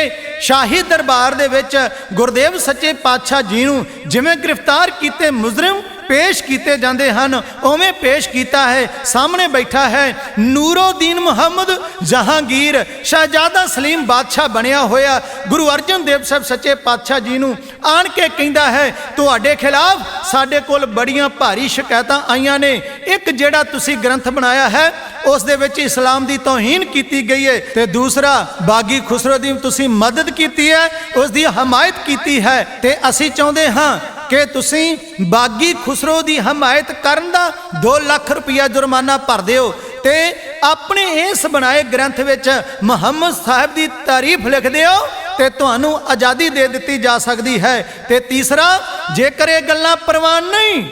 शाही दरबार दे विच गुरदेव सच्चे पातशाह जी नूं जिवें गिरफ्तार कीते मुजरिम पेश किए जाते हैं उवें पेश किया है। सामने बैठा है नूरोद्दीन मुहम्मद जहांगीर, शहजादा सलीम बादशाह बनया होया। गुरु अर्जन देव साहब सच्चे पातशाह जी नूं आन के कहता है, तुहाडे खिलाफ साडे कोल बड़ियां भारी शिकायतां आईयां ने। एक जिहड़ा तुसीं ग्रंथ बनाया है उस दे विच इस्लाम दी तौहीन की गई है, ते दूसरा बागी खुसरो दी तुसीं मदद की है, उस दी हमायत की है। ते असीं चाहुंदे हां कि तुसीं बागी खुसरो दी हमायत करन दा 2 लाख रुपया जुर्माना भर दिओ ते अपने इस बनाए ग्रंथ विच मुहम्मद साहब दी तारीफ लिख दिओ ते तुहानूं आज़ादी दे दित्ती जा सकदी है। ते तीसरा, जेकर ये गल्लां प्रवान नहीं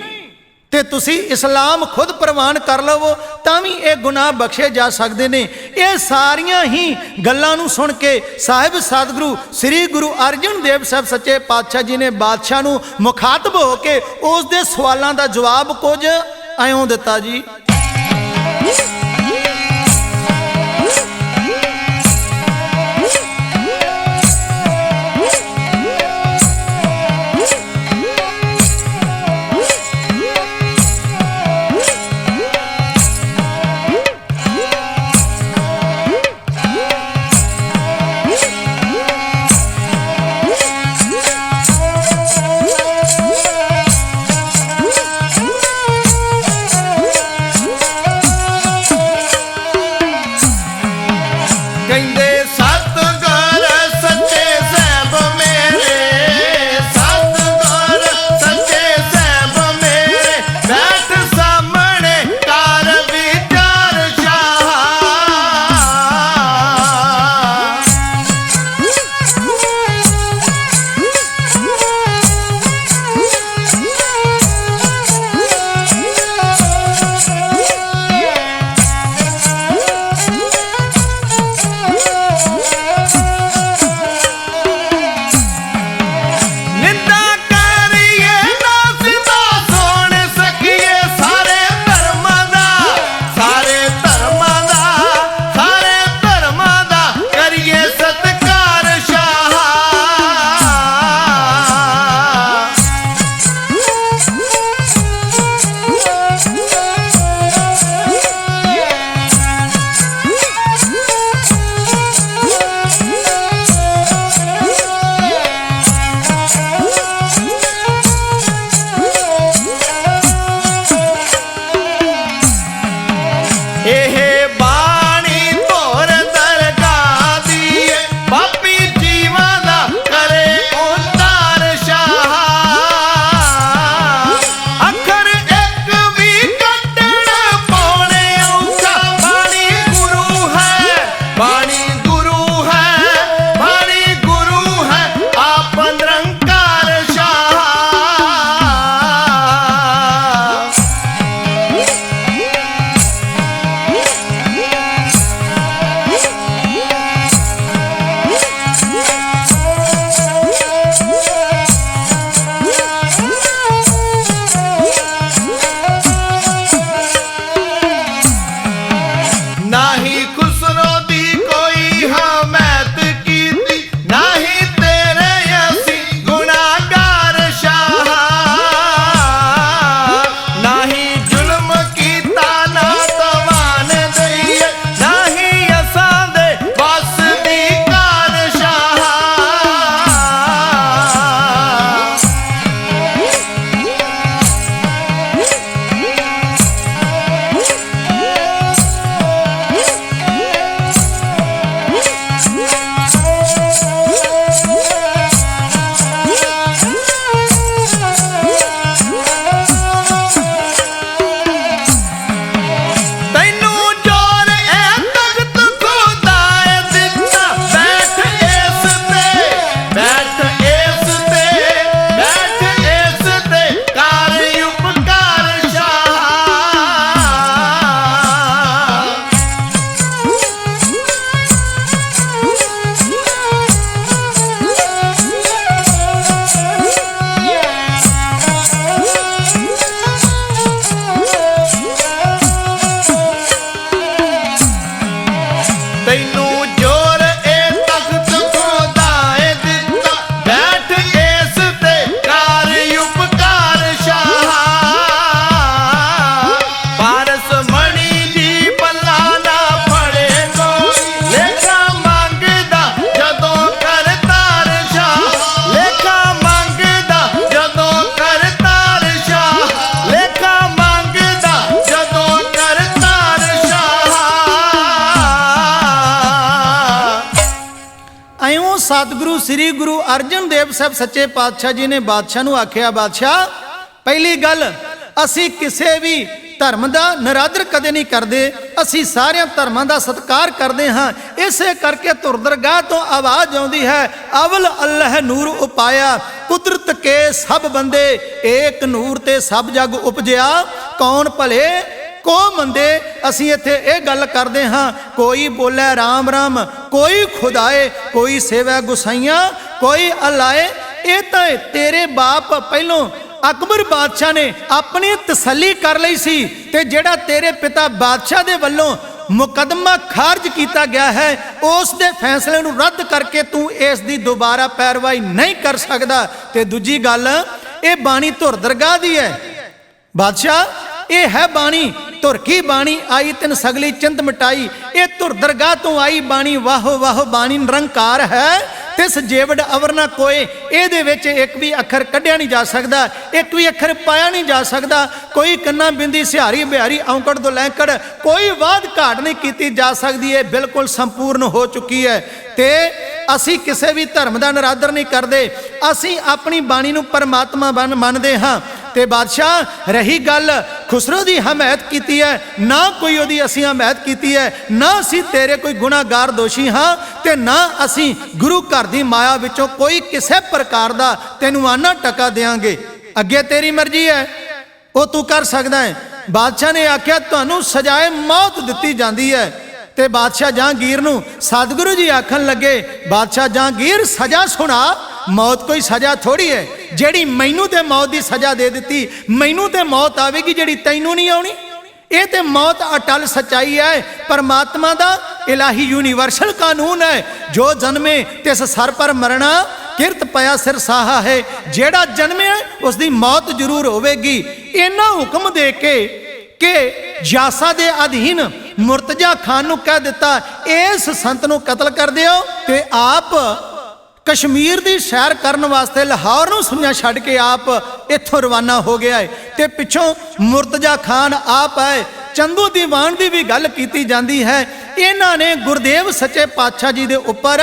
ते तुसी इस्लाम खुद प्रवान कर लवो तां भी ये गुनाह बख्शे जा सकते ने। ये सारियां ही गल्लां नूं सुन के साहिब सतगुरु श्री गुरु अर्जन देव साहब सच्चे पातशाह जी ने बादशाह नूं मुखातब हो के उस दे सवालों का जवाब कुछ इउं दिता जी। ਤੈਨੂੰ ਜੋਰ ਇਹ ਤਖਤ ਖੁਦਾਏ ਦਿੱਤਾ ਬੈਠ ਇਸ ਤੇ ਕਰ ਉਪਕਾਰ ਸ਼ਾਹ ਪਾਰਸ ਮਣੀ ਦੀ ਪੱਲਾ ਨਾ ਫੜੇ ਕੋਈ ਲੇਖਾ ਮੰਗਦਾ ਜਦੋਂ ਕਰਤਾਰ ਸ਼ਾਹ ਲੇਖਾ ਮੰਗਦਾ ਜਦੋਂ ਕਰਤਾਰ ਸ਼ਾਹ ਲੇਖਾ ਮੰਗਦਾ ਜਦੋਂ ਕਰਤਾਰ ਸ਼ਾਹ ਐਉਂ ਸਤਿਗੁਰੂ ਸ੍ਰੀ ਗੁਰੂ ਅਰਜਨ ਦੇਵ ਸਾਹਿਬ ਸੱਚੇ ਪਾਤਸ਼ਾਹ ਜੀ ਨੇ ਬਾਦਸ਼ਾਹ ਨੂੰ ਆਖਿਆ, ਬਾਦਸ਼ਾਹ ਪਹਿਲੀ ਗੱਲ ਅਸੀਂ ਕਿਸੇ ਵੀ ਧਰਮ ਦਾ ਨਿਰਾਦਰ ਕਦੇ ਨਹੀਂ ਕਰਦੇ, ਅਸੀਂ ਸਾਰਿਆਂ ਧਰਮਾਂ ਦਾ ਸਤਿਕਾਰ ਕਰਦੇ ਹਾਂ। ਇਸੇ ਕਰਕੇ ਧੁਰਦਰਗਾਹ ਤੋਂ ਆਵਾਜ਼ ਆਉਂਦੀ ਹੈ, ਅਵਲ ਅੱਲਾਹ ਨੂਰ ਉਪਾਇਆ ਕੁਦਰਤ ਕੇ ਸਭ ਬੰਦੇ ਏਕ ਨੂਰ ਤੇ ਸਭ ਜਗ ਉਪਜਿਆ ਕੌਣ ਭਲੇ ਕੋ ਮੰਦੇ। ਅਸੀਂ ਇੱਥੇ ਇਹ ਗੱਲ ਕਰਦੇ ਹਾਂ, ਕੋਈ ਬੋਲੇ ਰਾਮ ਰਾਮ, ਕੋਈ ਖੁਦਾਏ, ਕੋਈ ਸੇਵੈ ਗੁਸਾਈਆਂ, ਕੋਈ ਅਲਾਏ। ਇਹ ਤਾਂ ਤੇਰੇ ਬਾਪ ਪਹਿਲੋਂ ਅਕਬਰ ਬਾਦਸ਼ਾਹ ਨੇ ਆਪਣੀ ਤਸੱਲੀ ਕਰ ਲਈ ਸੀ, ਤੇ ਜਿਹੜਾ ਤੇਰੇ ਪਿਤਾ ਬਾਦਸ਼ਾਹ ਦੇ ਵੱਲੋਂ ਮੁਕੱਦਮਾ ਖਾਰਜ ਕੀਤਾ ਗਿਆ ਹੈ ਉਸ ਦੇ ਫੈਸਲੇ ਨੂੰ ਰੱਦ ਕਰਕੇ ਤੂੰ ਇਸ ਦੀ ਦੁਬਾਰਾ ਪੈਰਵਾਈ ਨਹੀਂ ਕਰ ਸਕਦਾ। ਤੇ ਦੂਜੀ ਗੱਲ, ਇਹ ਬਾਣੀ ਧੁਰਦਰਗਾਹ ਦੀ ਹੈ ਬਾਦਸ਼ਾਹ, ਇਹ ਹੈ ਬਾਣੀ ਧੁਰ ਕੀ ਬਾਣੀ ਆਈ ਤਿਨ ਸਗਲੀ ਚਿੰਤ ਮਿਟਾਈ। ਇਹ ਧੁਰਦਰਗਾਹ ਤੋਂ ਆਈ ਬਾਣੀ ਵਾਹੋ ਵਾਹੋ ਬਾਣੀ ਨਿਰੰਕਾਰ ਹੈ, ਤਿਸ ਜੇਵੜ ਅਵਰ ਨਾ ਕੋਏ। ਇਹਦੇ ਵਿੱਚ ਇੱਕ ਵੀ ਅੱਖਰ ਕੱਢਿਆ ਨਹੀਂ ਜਾ ਸਕਦਾ, ਇੱਕ ਵੀ ਅੱਖਰ ਪਾਇਆ ਨਹੀਂ ਜਾ ਸਕਦਾ, ਕੋਈ ਕੰਨਾ ਬਿੰਦੀ ਸਿਹਾਰੀ ਬਿਹਾਰੀ ਔਂਕੜ ਤੋਂ ਲੈਂਕੜ ਕੋਈ ਵਾਧ ਘਾਟ ਨਹੀਂ ਕੀਤੀ ਜਾ ਸਕਦੀ। ਇਹ ਬਿਲਕੁਲ ਸੰਪੂਰਨ ਹੋ ਚੁੱਕੀ ਹੈ। ਤੇ ਅਸੀਂ ਕਿਸੇ ਵੀ ਧਰਮ ਦਾ ਨਿਰਾਦਰ ਨਹੀਂ ਕਰਦੇ, ਅਸੀਂ ਆਪਣੀ ਬਾਣੀ ਨੂੰ ਪਰਮਾਤਮਾ ਮੰਨਦੇ ਹਾਂ। ਤੇ ਬਾਦਸ਼ਾਹ ਰਹੀ ਗੱਲ ਖੁਸਰੋ ਦੀ ਹਮਾਇਤ ਕੀਤੀ ਹੈ, ਨਾ ਕੋਈ ਉਹਦੀ ਅਸੀਂ ਹਮਾਇਤ ਕੀਤੀ ਹੈ, ਨਾ ਅਸੀਂ ਤੇਰੇ ਕੋਈ ਗੁਨਾਹਗਾਰ ਦੋਸ਼ੀ ਹਾਂ, ਤੇ ਨਾ ਅਸੀਂ ਗੁਰੂ ਘਰ ਦੀ ਮਾਇਆ ਵਿੱਚੋਂ ਕੋਈ ਕਿਸੇ ਪ੍ਰਕਾਰ ਦਾ ਤੈਨੂੰ ਆਨਾ ਟਕਾ ਦੇਾਂਗੇ। ਅੱਗੇ ਤੇਰੀ ਮਰਜ਼ੀ ਹੈ, ਉਹ ਤੂੰ ਕਰ ਸਕਦਾ ਹੈ। ਬਾਦਸ਼ਾਹ ਨੇ ਆਖਿਆ ਤੁਹਾਨੂੰ ਸਜ਼ਾਏ ਮੌਤ ਦਿੱਤੀ ਜਾਂਦੀ ਹੈ। ਤੇ ਬਾਦਸ਼ਾਹ ਜਹਾਂਗੀਰ ਨੂੰ ਸਤਿਗੁਰੂ ਜੀ ਆਖਣ ਲੱਗੇ, ਬਾਦਸ਼ਾਹ ਜਹਾਂਗੀਰ ਸਜ਼ਾ ਸੁਣਾ, ਮੌਤ ਕੋਈ ਸਜ਼ਾ ਥੋੜੀ ਹੈ ਜਿਹੜੀ ਮੈਨੂੰ ਤੇ ਮੌਤ ਦੀ ਸਜ਼ਾ ਦੇ ਦਿੱਤੀ, ਮੈਨੂੰ ਤੇ ਮੌਤ ਆਵੇਗੀ ਜਿਹੜੀ ਤੈਨੂੰ ਨਹੀਂ ਆਉਣੀ। ਇਹ ਤੇ ਮੌਤ ਅਟਲ ਸੱਚਾਈ ਹੈ, ਪਰਮਾਤਮਾ ਦਾ ਇਲਾਹੀ ਯੂਨੀਵਰਸਲ ਕਾਨੂੰਨ ਹੈ, ਜੋ ਜਨਮੇ ਤਿਸ ਸਰ ਪਰ ਮਰਨਾ ਕਿਰਤ ਪਿਆ ਸਿਰ ਸਾਹਾ ਹੈ। ਜਿਹੜਾ ਜਨਮਿਆ ਉਸ ਦੀ ਮੌਤ ਜ਼ਰੂਰ ਹੋਵੇਗੀ। ਇਹਨਾਂ ਹੁਕਮ ਦੇ ਕੇ ਕਿ ਜਾਸਾ ਦੇ ਅਧੀਨ ਮੁਰਤਜ਼ਾ ਖਾਨ ਨੂੰ ਕਹਿ ਦਿੱਤਾ ਇਸ ਸੰਤ ਨੂੰ ਕਤਲ ਕਰ ਦਿਓ, ਤੇ ਆਪ ਕਸ਼ਮੀਰ ਦੀ ਸੈਰ ਕਰਨ ਵਾਸਤੇ ਲਾਹੌਰ ਨੂੰ ਸੁਣਿਆ ਛੱਡ ਕੇ ਆਪ ਇੱਥੋਂ ਰਵਾਨਾ ਹੋ ਗਿਆ ਹੈ। ਤੇ ਪਿੱਛੋਂ ਮੁਰਤਜ਼ਾ ਖਾਨ ਆਪ ਹੈ। ਚੰਦੂ ਦੀਵਾਨ ਦੀ ਵੀ ਗੱਲ ਕੀਤੀ ਜਾਂਦੀ ਹੈ। ਇਹਨਾਂ ਨੇ ਗੁਰਦੇਵ ਸੱਚੇ ਪਾਤਸ਼ਾਹ ਜੀ ਦੇ ਉੱਪਰ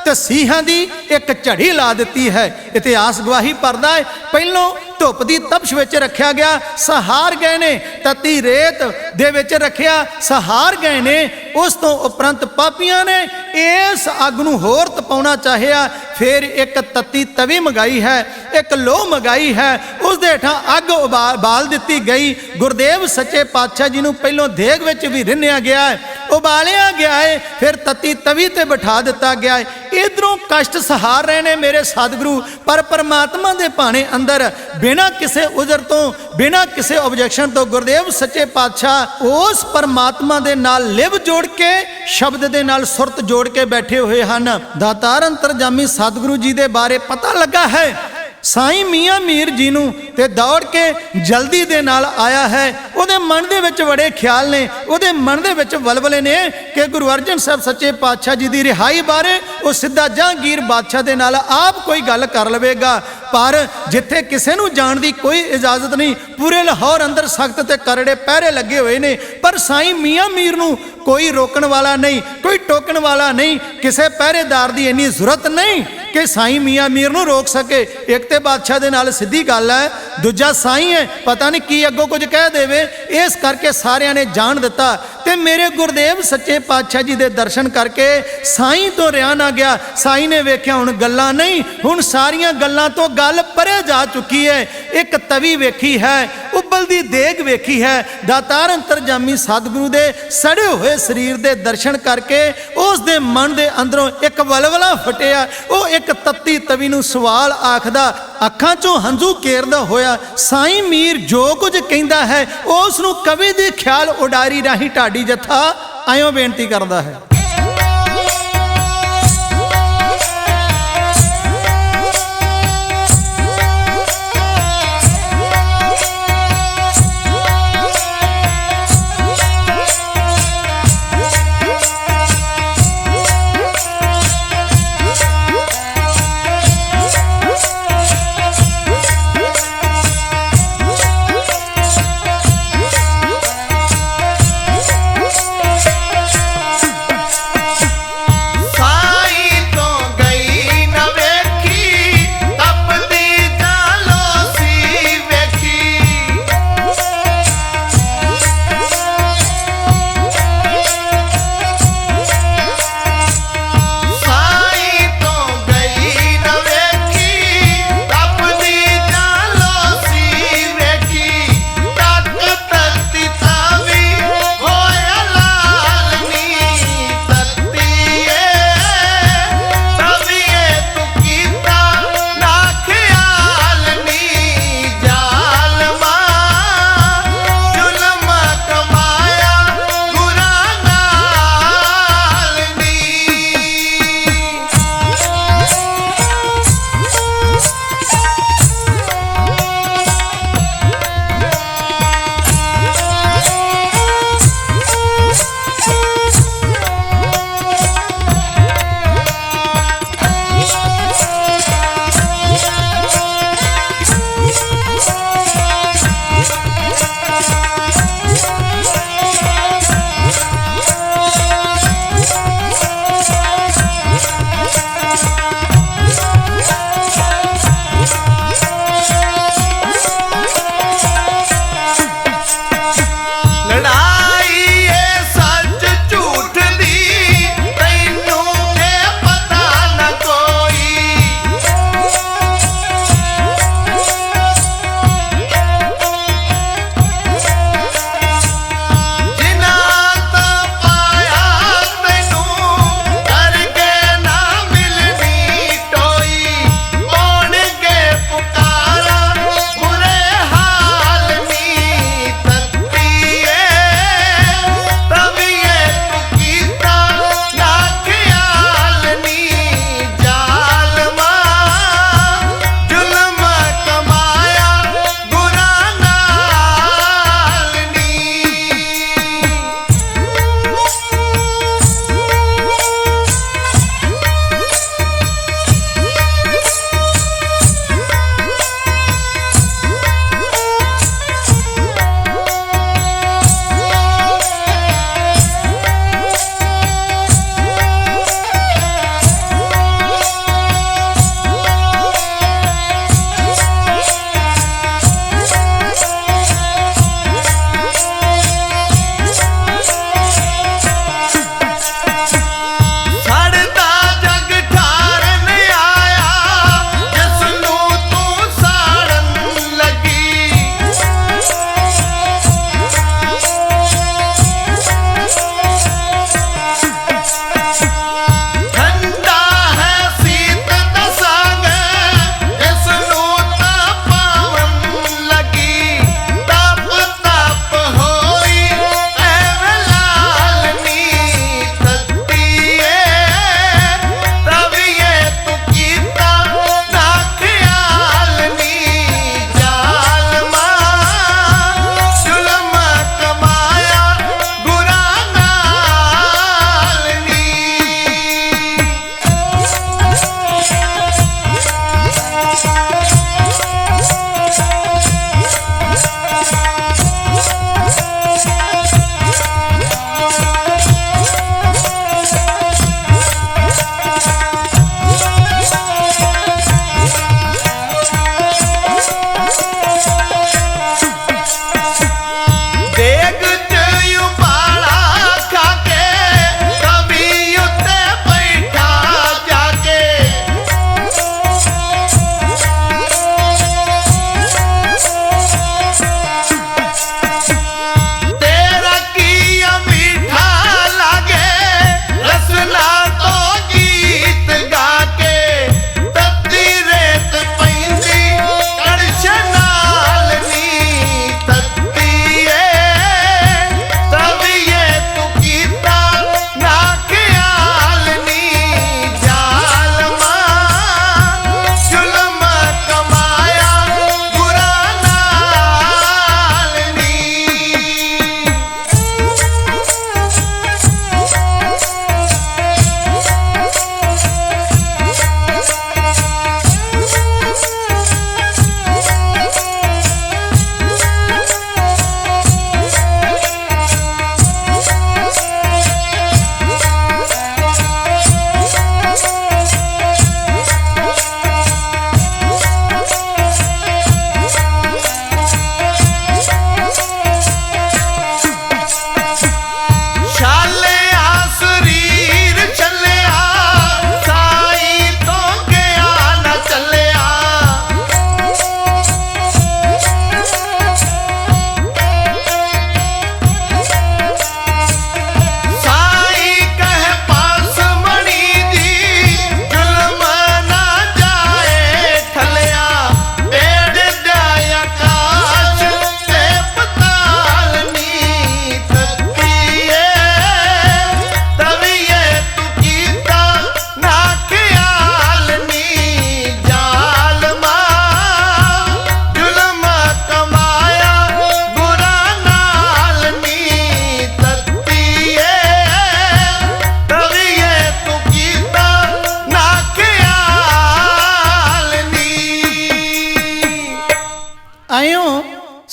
ਤਸੀਹਾਂ ਦੀ ਇੱਕ ਝੜੀ ਲਾ ਦਿੱਤੀ ਹੈ। ਇਤਿਹਾਸ ਗਵਾਹੀ ਭਰਦਾ ਹੈ, ਪਹਿਲੋਂ ਧੁੱਪ ਦੀ ਤਪਸ਼ ਵਿੱਚ ਰੱਖਿਆ ਗਿਆ, ਸਹਾਰ ਗਏ ਨੇ, ਤਤੀ ਰੇਤ ਦੇ ਵਿੱਚ ਰੱਖਿਆ, ਸਹਾਰ ਗਏ ਨੇ। ਉਸ ਤੋਂ ਉਪਰੰਤ ਪਾਪੀਆਂ ਨੇ ਇਸ ਅੱਗ ਨੂੰ ਹੋਰ ਤਪਾਉਣਾ ਚਾਹਿਆ, ਫਿਰ ਇੱਕ ਤਤੀ ਤਵੀ ਮੰਗਾਈ ਹੈ, ਇੱਕ ਲੋਹ ਮੰਗਾਈ ਹੈ, ਉਸ ਦੇ ਹੇਠਾਂ ਅੱਗ ਉਬਾਲ ਦਿੱਤੀ ਗਈ। ਗੁਰਦੇਵ ਸੱਚੇ ਪਾਤਸ਼ਾਹ ਜੀ ਨੂੰ ਪਹਿਲੋਂ ਦੇਗ ਵਿੱਚ ਵੀ ਰਿੰਨਿਆ ਗਿਆ ਹੈ, ਉਬਾਲਿਆ ਗਿਆ ਹੈ, ਫਿਰ ਤਤੀ ਤਵੀ ਤੇ ਬਿਠਾ ਦਿੱਤਾ ਗਿਆ ਹੈ। ਇਧਰੋਂ ਕਸ਼ਟ ਸਹਾਰ ਰਹੇ ਨੇ ਮੇਰੇ ਸਤਿਗੁਰੂ, ਪਰ ਪਰਮਾਤਮਾ ਦੇ ਭਾਣੇ ਅੰਦਰ ਬਿਨਾਂ ਕਿਸੇ ਉਜ਼ਰ ਤੋਂ, ਬਿਨਾਂ ਕਿਸੇ ਆਬਜੈਕਸ਼ਨ ਤੋਂ ਗੁਰਦੇਵ ਸੱਚੇ ਪਾਤਸ਼ਾਹ ਉਸ ਪਰਮਾਤਮਾ ਦੇ ਨਾਲ ਲਿਵ ਜੋੜ ਕੇ, ਸ਼ਬਦ ਦੇ ਨਾਲ ਸੁਰਤ ਜੋੜ ਕੇ ਬੈਠੇ ਹੋਏ ਹਨ। ਦਾਤਾਰ ਅੰਤਰਜਾਮੀ ਸਤਿਗੁਰੂ ਜੀ ਦੇ ਬਾਰੇ ਪਤਾ ਲੱਗਾ ਹੈ ਸਾਈਂ ਮੀਆਂ ਮੀਰ ਜੀ ਨੂੰ, ਤੇ ਦੌੜ ਕੇ ਜਲਦੀ ਦੇ ਨਾਲ ਆਇਆ ਹੈ। ਉਹਦੇ ਮਨ ਦੇ ਵਿੱਚ ਬੜੇ ਖਿਆਲ ਨੇ, ਉਹਦੇ ਮਨ ਦੇ ਵਿੱਚ ਵਲਵਲੇ ਨੇ ਕਿ ਗੁਰੂ ਅਰਜਨ ਸਾਹਿਬ ਸੱਚੇ ਪਾਤਸ਼ਾਹ ਜੀ ਦੀ ਰਿਹਾਈ ਬਾਰੇ ਉਹ ਸਿੱਧਾ ਜਹਾਂਗੀਰ ਬਾਦਸ਼ਾਹ ਦੇ ਨਾਲ ਆਪ ਕੋਈ ਗੱਲ ਕਰ ਲਵੇਗਾ। ਪਰ ਜਿੱਥੇ ਕਿਸੇ ਨੂੰ ਜਾਣ ਦੀ ਕੋਈ ਇਜਾਜ਼ਤ ਨਹੀਂ, ਪੂਰੇ ਲਾਹੌਰ ਅੰਦਰ ਸਖਤ ਤੇ ਕਰੜੇ ਪਹਿਰੇ ਲੱਗੇ ਹੋਏ ਨੇ, ਪਰ ਸਾਈਂ ਮੀਆਂ ਮੀਰ ਨੂੰ ਕੋਈ ਰੋਕਣ ਵਾਲਾ ਨਹੀਂ, ਕੋਈ ਟੋਕਣ ਵਾਲਾ ਨਹੀਂ, ਕਿਸੇ ਪਹਿਰੇਦਾਰ ਦੀ ਇੰਨੀ ਜ਼ਰੂਰਤ ਨਹੀਂ ਕਿ ਸਾਈਂ ਮੀਆਂ ਮੀਰ ਨੂੰ ਰੋਕ ਸਕੇ। ਇੱਕ ਤੇ ਬਾਦਸ਼ਾਹ ਦੇ ਨਾਲ ਸਿੱਧੀ ਗੱਲ ਹੈ, ਦੂਜਾ ਸਾਈਂ ਹੈ, ਪਤਾ ਨਹੀਂ ਕੀ ਅੱਗੋਂ ਕੁਝ ਕਹਿ ਦੇਵੇ, ਇਸ ਕਰਕੇ ਸਾਰਿਆਂ ਨੇ ਜਾਣ ਦਿੱਤਾ। ਤੇ ਮੇਰੇ ਗੁਰਦੇਵ ਸੱਚੇ ਪਾਤਸ਼ਾਹ ਜੀ ਦੇ ਦਰਸ਼ਨ ਕਰਕੇ ਸਾਈਂ ਤੋਂ ਰਿਆ ਨਾ ਗਿਆ। ਸਾਈਂ ਨੇ ਵੇਖਿਆ ਹੁਣ ਗੱਲਾਂ ਨਹੀਂ, ਹੁਣ ਸਾਰੀਆਂ ਗੱਲਾਂ ਤੋਂ ਗੱਲ ਪਰੇ ਜਾ ਚੁੱਕੀ ਹੈ। ਇੱਕ ਤਵੀ ਵੇਖੀ ਹੈ, ਉਬਲਦੀ ਦੇਗ ਵੇਖੀ ਹੈ। ਦਾਤਾਰ ਅੰਤਰਜਾਮੀ ਸਤਿਗੁਰੂ ਦੇ ਸੜੇ ਹੋਏ ਸਰੀਰ ਦੇ ਦਰਸ਼ਨ ਕਰਕੇ ਉਸ ਦੇ ਮਨ ਦੇ ਅੰਦਰੋਂ ਇੱਕ ਵਲਵਲਾ ਫਟਿਆ। ਉਹ ਇੱਕ ਤੱਤੀ ਤਵੀ ਨੂੰ ਸਵਾਲ ਆਖਦਾ, ਅੱਖਾਂ ਚੋਂ ਹੰਝੂ ਕੇਰਦਾ ਹੋਇਆ, ਸਾਈਂ ਮੀਰ ਜੋ ਕੁਝ ਕਹਿੰਦਾ ਹੈ ਉਸ ਨੂੰ ਕਵੀ ਦੇ ਖਿਆਲ ਉਡਾਰੀ ਰਾਹੀਂ ਢਾਡੀ ਜੱਥਾ ਆਇਓ ਬੇਨਤੀ ਕਰਦਾ ਹੈ।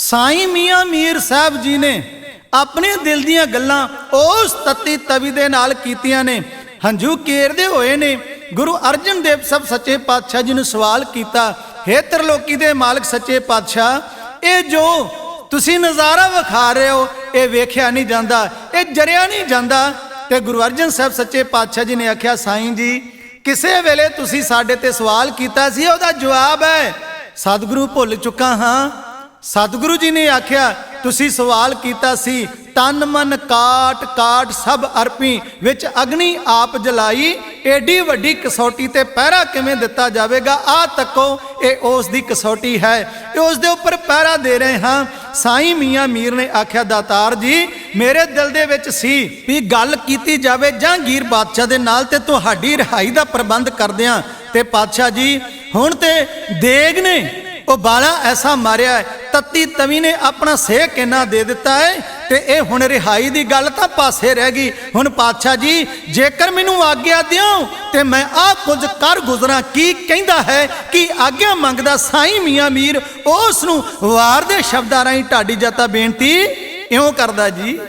ਸਾਈਂ ਮੀਆਂ ਮੀਰ ਸਾਹਿਬ ਜੀ ਨੇ ਆਪਣੇ ਦਿਲ ਦੀਆਂ ਗੱਲਾਂ ਉਸ ਤਤੀ ਤਵੀ ਦੇ ਨਾਲ ਕੀਤੀਆਂ ਨੇ। ਹੰਝੂ ਕੇਰਦੇ ਹੋਏ ਨੇ ਗੁਰੂ ਅਰਜਨ ਦੇਵ ਸਾਹਿਬ ਸੱਚੇ ਪਾਤਸ਼ਾਹ ਜੀ ਨੂੰ ਸਵਾਲ ਕੀਤਾ, ਹੇ ਤ੍ਰਿਲੋਕੀ ਦੇ ਮਾਲਕ ਸੱਚੇ ਪਾਤਸ਼ਾਹ, ਇਹ ਜੋ ਤੁਸੀਂ ਨਜ਼ਾਰਾ ਵਿਖਾ ਰਹੇ ਹੋ ਇਹ ਵੇਖਿਆ ਨਹੀਂ ਜਾਂਦਾ, ਇਹ ਜਰਿਆ ਨਹੀਂ ਜਾਂਦਾ। ਤੇ ਗੁਰੂ ਅਰਜਨ ਸਾਹਿਬ ਸੱਚੇ ਪਾਤਸ਼ਾਹ ਜੀ ਨੇ ਆਖਿਆ, ਸਾਈਂ ਜੀ ਕਿਸੇ ਵੇਲੇ ਤੁਸੀਂ ਸਾਡੇ ਤੇ ਸਵਾਲ ਕੀਤਾ ਸੀ, ਉਹਦਾ ਜਵਾਬ ਹੈ ਸਤਿਗੁਰੂ ਭੁੱਲ ਚੁੱਕਾ ਹਾਂ। ਸਤਿਗੁਰੂ ਜੀ ਨੇ ਆਖਿਆ, ਤੁਸੀਂ ਸਵਾਲ ਕੀਤਾ ਸੀ ਤਨ ਮਨ ਕਾਟ ਕਾਟ ਸਭ ਅਰਪੀ, ਵਿੱਚ ਅਗਨੀ ਆਪ ਜਲਾਈ, ਏਡੀ ਵੱਡੀ ਕਸੌਟੀ ਤੇ ਪਹਿਰਾ ਕਿਵੇਂ ਦਿੱਤਾ ਜਾਵੇਗਾ? ਆ ਤੱਕੋ ਇਹ ਉਸ ਦੀ ਕਸੌਟੀ ਹੈ, ਇਹ ਉਸ ਦੇ ਉੱਪਰ ਪਹਿਰਾ ਦੇ ਰਹੇ ਹਾਂ। ਸਾਈਂ ਮੀਆਂ ਮੀਰ ਨੇ ਆਖਿਆ, ਦਾਤਾਰ ਜੀ ਮੇਰੇ ਦਿਲ ਦੇ ਵਿੱਚ ਸੀ ਵੀ ਗੱਲ ਕੀਤੀ ਜਾਵੇ ਜਹਾਂਗੀਰ ਬਾਦਸ਼ਾਹ ਦੇ ਨਾਲ ਤੇ ਤੁਹਾਡੀ ਰਿਹਾਈ ਦਾ ਪ੍ਰਬੰਧ ਕਰਦਿਆਂ। ਤੇ ਪਾਤਸ਼ਾਹ ਜੀ ਹੁਣ ਤੇ ਦੇਗ ਨੇ ਉਹ ਬਾਲਾ ਐਸਾ ਮਾਰਿਆ ਹੈ, ਤਤੀ ਤਵੀ ਨੇ ਆਪਣਾ ਸੇਕ ਇੰਨਾ ਦੇ ਦਿੱਤਾ ਹੈ ਤੇ ਇਹ ਹੁਣ ਰਿਹਾਈ ਦੀ ਗੱਲ ਤਾਂ ਪਾਸੇ ਰਹਿ ਗਈ। ਹੁਣ ਪਾਤਸ਼ਾਹ ਜੀ ਜੇਕਰ ਮੈਨੂੰ ਆਗਿਆ ਦਿਓ ਤੇ ਮੈਂ ਆਹ ਕੁਝ ਕਰ ਗੁਜ਼ਰਾਂ। ਕੀ ਕਹਿੰਦਾ ਹੈ, ਕੀ ਆਗਿਆ ਮੰਗਦਾ ਸਾਈਂ ਮੀਆਂ ਮੀਰ ਉਸ ਨੂੰ ਵਾਰ ਦੇ ਸ਼ਬਦਾਂ ਰਾਹੀਂ ਢਾਡੀ ਜਾਤਾ ਬੇਨਤੀ ਇਉਂ ਕਰਦਾ ਜੀ।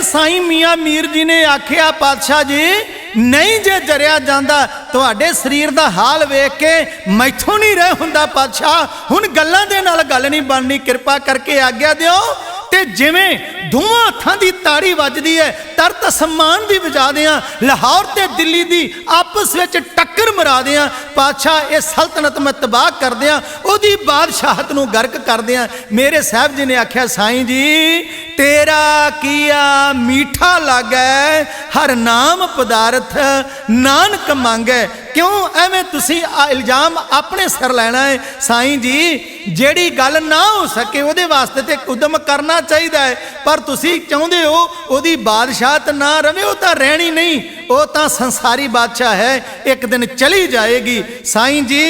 साईं मियाँ मीर जी ने आखिया पातशाह जी नहीं जे जरिया जांदा तुहाडे शरीर दा हाल वेख के मैथों नहीं रह हुंदा पातशाह, हुण गल्लां दे नाल गल नहीं बननी, कृपा करके आग्ञा दिओ। ते जिवें दोवां हत्थां दी ताड़ी वजदी है तरत सम्मान दी वजा दियां लाहौर ते दिल्ली दी आपस विच टक्कर मरा दियां पातशाह ये सल्तनत मैं तबाह कर दियां, ओदी बादशाहत नूं गर्क कर दियां। मेरे साहब जी ने आख्या साईं जी तेरा किया मीठा लागै हर नाम पदार्थ नानक मांगै, क्यों एवें तुसी इल्जाम अपने सिर लेना है। साईं जी जेड़ी गल ना हो सके उहदे वास्ते ते उद्यम करना चाहिए है, पर तुसी चाहुंदे हो ओदी बादशाहत ना रवे, वो तो रहनी नहीं, वो तो संसारी बादशाह है, एक दिन चली जाएगी। साईं जी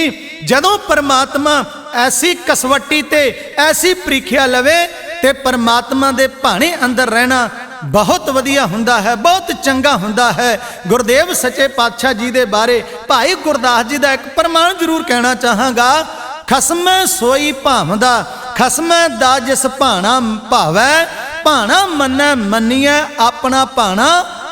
जदों परमात्मा ऐसी कसवट्टी ते ऐसी प्रीखिया लवे ते परमात्मा दे भाणे अंदर रहना बहुत वधिया हुंदा है, बहुत चंगा हुंदा है। गुरदेव सच्चे पातशाह जी दे बारे भाई गुरदास जी का एक प्रमाण जरूर कहना चाहांगा। खसमै सोई भावदा खसमै दा जिस भाणा भावै, भाणा मन्नै मन्निए अपना भाणा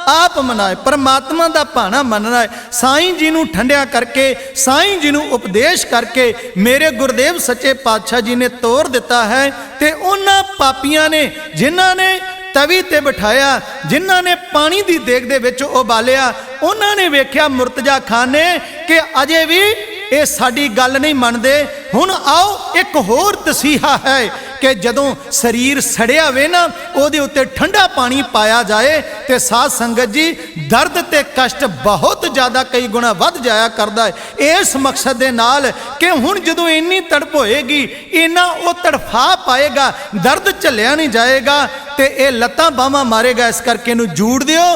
आप मनाए। परमात्मा का भाणा मनना है। साईं जी नूं ठंडिया करके साईं जी नूं उपदेश करके मेरे गुरदेव सच्चे पातशाह जी ने तोड़ दिता है। ते उन्हां पापियां ने जिन्हां ने तवी ते बिठाया, जिन्हां ने पानी दी देग दे विच उबालिया, उन्हां ने वेख्या मुर्तजा खान ने कि अजे भी ये साडी गल नहीं मनदे। हुण आओ एक होर तसीहा है कि जदों शरीर सड़िया वे ना उहदे उत्ते ठंडा पानी पाया जाए तो साध संगत जी दर्द ते कष्ट बहुत ज़्यादा कई गुणा वध जाया करता है। इस मकसद दे नाल कि हुण जदों इन्नी तड़प होएगी इन्ना वो तड़फा पाएगा, दर्द झलिया नहीं जाएगा तो ये लत्तां बाहां मारेगा। इस करके इनू जूड़ दिओ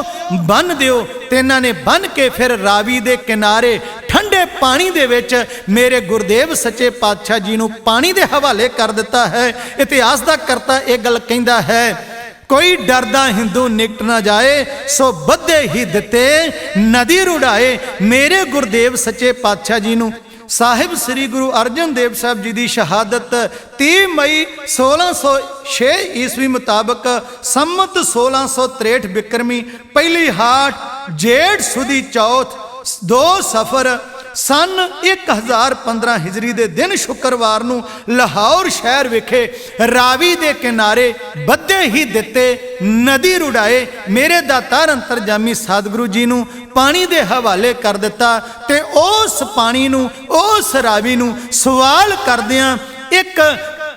बन दिओ। ते इन्हां ने बन के फिर रावी दे किनारे ठंडे पानी दे विच मेरे गुरदेव सच्चे पातशाह जी नूं पानी दे हवाले कर दिता है। इतिहास दा करता ये गल कहंदा है, कोई डरदा हिंदू निकट ना जाए सो बद्धे ही दिते नदी रुड़ाए। मेरे गुरदेव सच्चे पातशाह जी नूं साहिब श्री गुरु अर्जन देव साहब जी की शहादत 30 मई 1606 ईस्वी मुताबक संमत 1663 बिक्रमी पहली हाट जेठ सुदी चौथ 2 सफर सन 1015 हिजरी दे दिन शुक्रवार नूं लाहौर शहर विखे रावी दे किनारे बद्धे ही दिते नदी रुड़ाए। मेरे दातार अंतरजामी सतगुरु जी नूं पानी दे हवाले कर दिता ते उस पानी नूं उस रावी नूं सवाल करदियां एक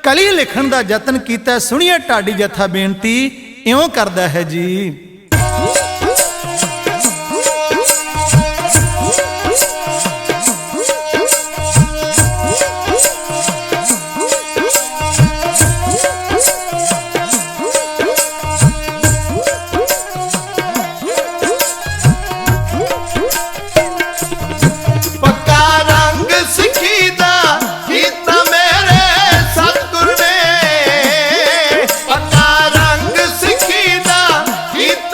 कली लिखण दा यतन कीता। सुनिए ढाडी जथा बेनती इउं करदा है जी। गीत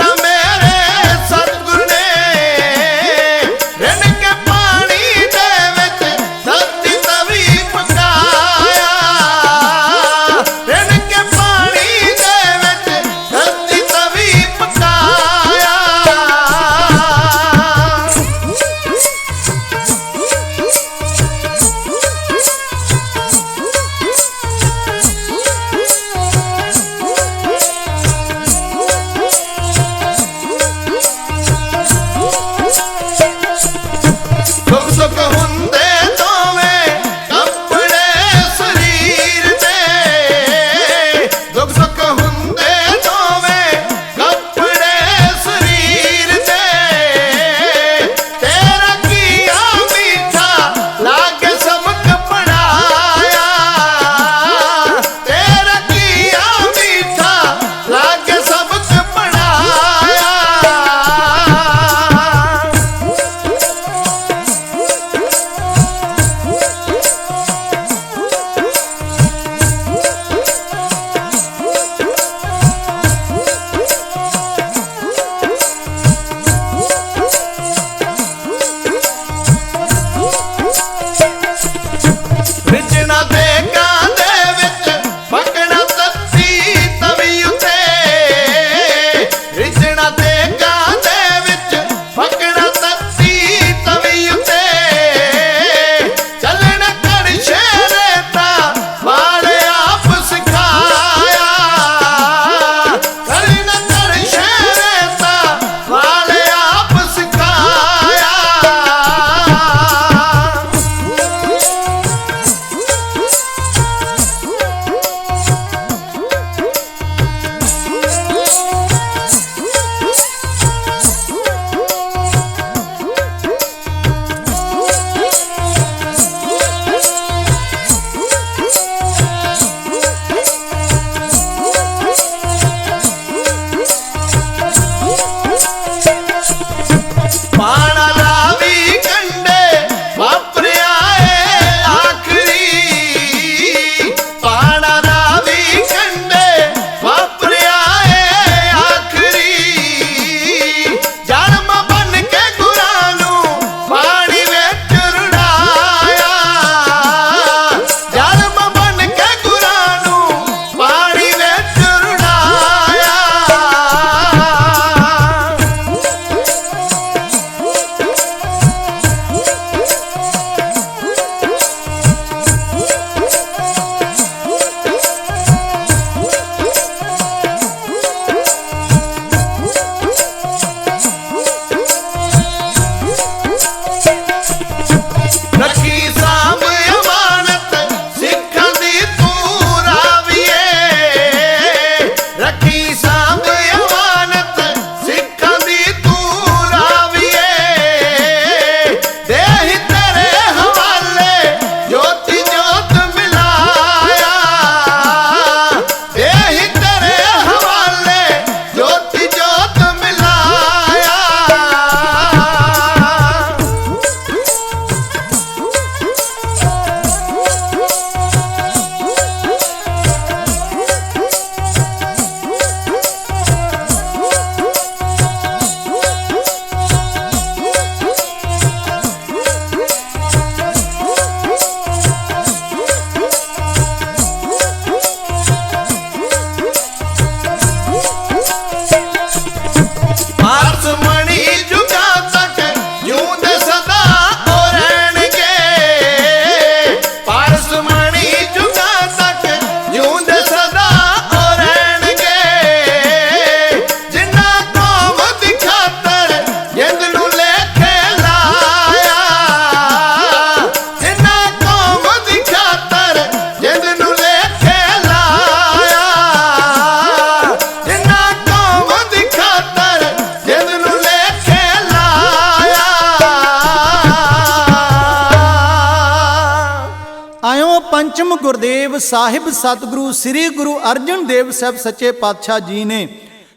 ਗੁਰਦੇਵ ਸਾਹਿਬ ਸਤਿਗੁਰੂ ਸ੍ਰੀ ਗੁਰੂ ਅਰਜਨ ਦੇਵ ਸਾਹਿਬ ਸੱਚੇ ਪਾਤਸ਼ਾਹ ਜੀ ਨੇ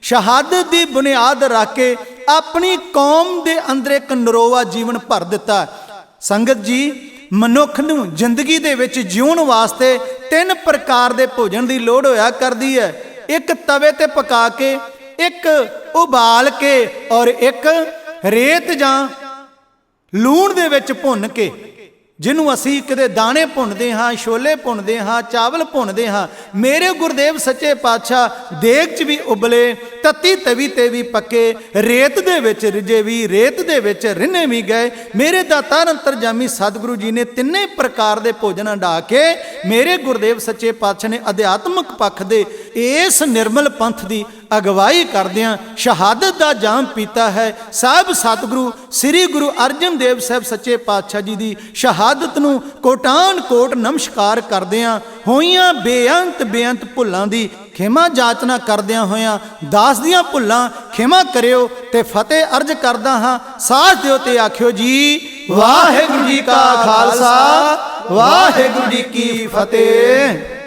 ਸ਼ਹਾਦਤ ਦੀ ਬੁਨਿਆਦ ਰੱਖ ਕੇ ਆਪਣੀ ਕੌਮ ਦੇ ਅੰਦਰ ਇੱਕ ਨਰੋਆ ਜੀਵਨ ਭਰ ਦਿੱਤਾ। ਸੰਗਤ ਜੀ, ਮਨੁੱਖ ਨੂੰ ਜ਼ਿੰਦਗੀ ਦੇ ਵਿੱਚ ਜਿਉਣ ਵਾਸਤੇ 3 ਪ੍ਰਕਾਰ ਦੇ ਭੋਜਨ ਦੀ ਲੋੜ ਹੋਇਆ ਕਰਦੀ ਹੈ। ਇੱਕ ਤਵੇ ਤੇ ਪਕਾ ਕੇ, ਇੱਕ ਉਬਾਲ ਕੇ, ਔਰ ਇੱਕ ਰੇਤ ਜਾਂ ਲੂਣ ਦੇ ਵਿੱਚ ਭੁੰਨ ਕੇ, ਜਿਹਨੂੰ ਅਸੀਂ ਕਿਤੇ ਦਾਣੇ ਭੁੰਨਦੇ ਹਾਂ, ਛੋਲੇ ਭੁੰਨਦੇ ਹਾਂ, ਚਾਵਲ ਭੁੰਨਦੇ ਹਾਂ। ਮੇਰੇ ਗੁਰਦੇਵ ਸੱਚੇ ਪਾਤਸ਼ਾਹ ਦੇਗ 'ਚ ਵੀ ਉਬਲੇ, ਤੱਤੀ ਤਵੀ ਤੇ ਵੀ ਪੱਕੇ, ਰੇਤ ਦੇ ਵਿੱਚ ਰਿਝੇ ਵੀ, ਰੇਤ ਦੇ ਵਿੱਚ ਰਿੰਨੇ ਵੀ ਗਏ। ਮੇਰੇ ਦਾਤਾਰ ਅੰਤਰਜਾਮੀ ਸਤਿਗੁਰੂ ਜੀ ਨੇ 3 ਪ੍ਰਕਾਰ ਦੇ ਭੋਜਨ ਹੰਢਾ ਕੇ ਮੇਰੇ ਗੁਰਦੇਵ ਸੱਚੇ ਪਾਤਸ਼ਾਹ ਨੇ ਅਧਿਆਤਮਕ ਪੱਖ ਦੇ ਇਸ ਨਿਰਮਲ ਪੰਥ ਦੀ ਅਗਵਾਈ ਕਰਦਿਆਂ ਸ਼ਹਾਦਤ ਦਾ ਜਾਮ ਪੀਤਾ ਹੈ। ਸਾਹਿਬ ਸਤਿਗੁਰੂ ਸ੍ਰੀ ਗੁਰੂ ਅਰਜਨ ਦੇਵ ਸਾਹਿਬ ਸੱਚੇ ਪਾਤਸ਼ਾਹ ਜੀ ਦੀ ਸ਼ਹਾਦਤ ਨੂੰ ਕੋਟਾਨ ਕੋਟ ਨਮਸਕਾਰ ਕਰਦਿਆਂ ਹੋਈਆਂ ਬੇਅੰਤ ਭੁੱਲਾਂ ਦੀ ਖਿਮਾ ਜਾਚਨਾ ਕਰਦਿਆਂ ਹੋਇਆਂ ਦਾਸ ਦੀਆਂ ਭੁੱਲਾਂ ਖਿਮਾ ਕਰਿਓ ਤੇ ਫਤਿਹ ਅਰਜ ਕਰਦਾ ਹਾਂ। ਸਾਥ ਦਿਓ ਤੇ ਆਖਿਓ ਜੀ ਵਾਹਿਗੁਰੂ ਜੀ ਕਾ ਖਾਲਸਾ, ਵਾਹਿਗੁਰੂ ਜੀ ਕੀ ਫਤਿਹ।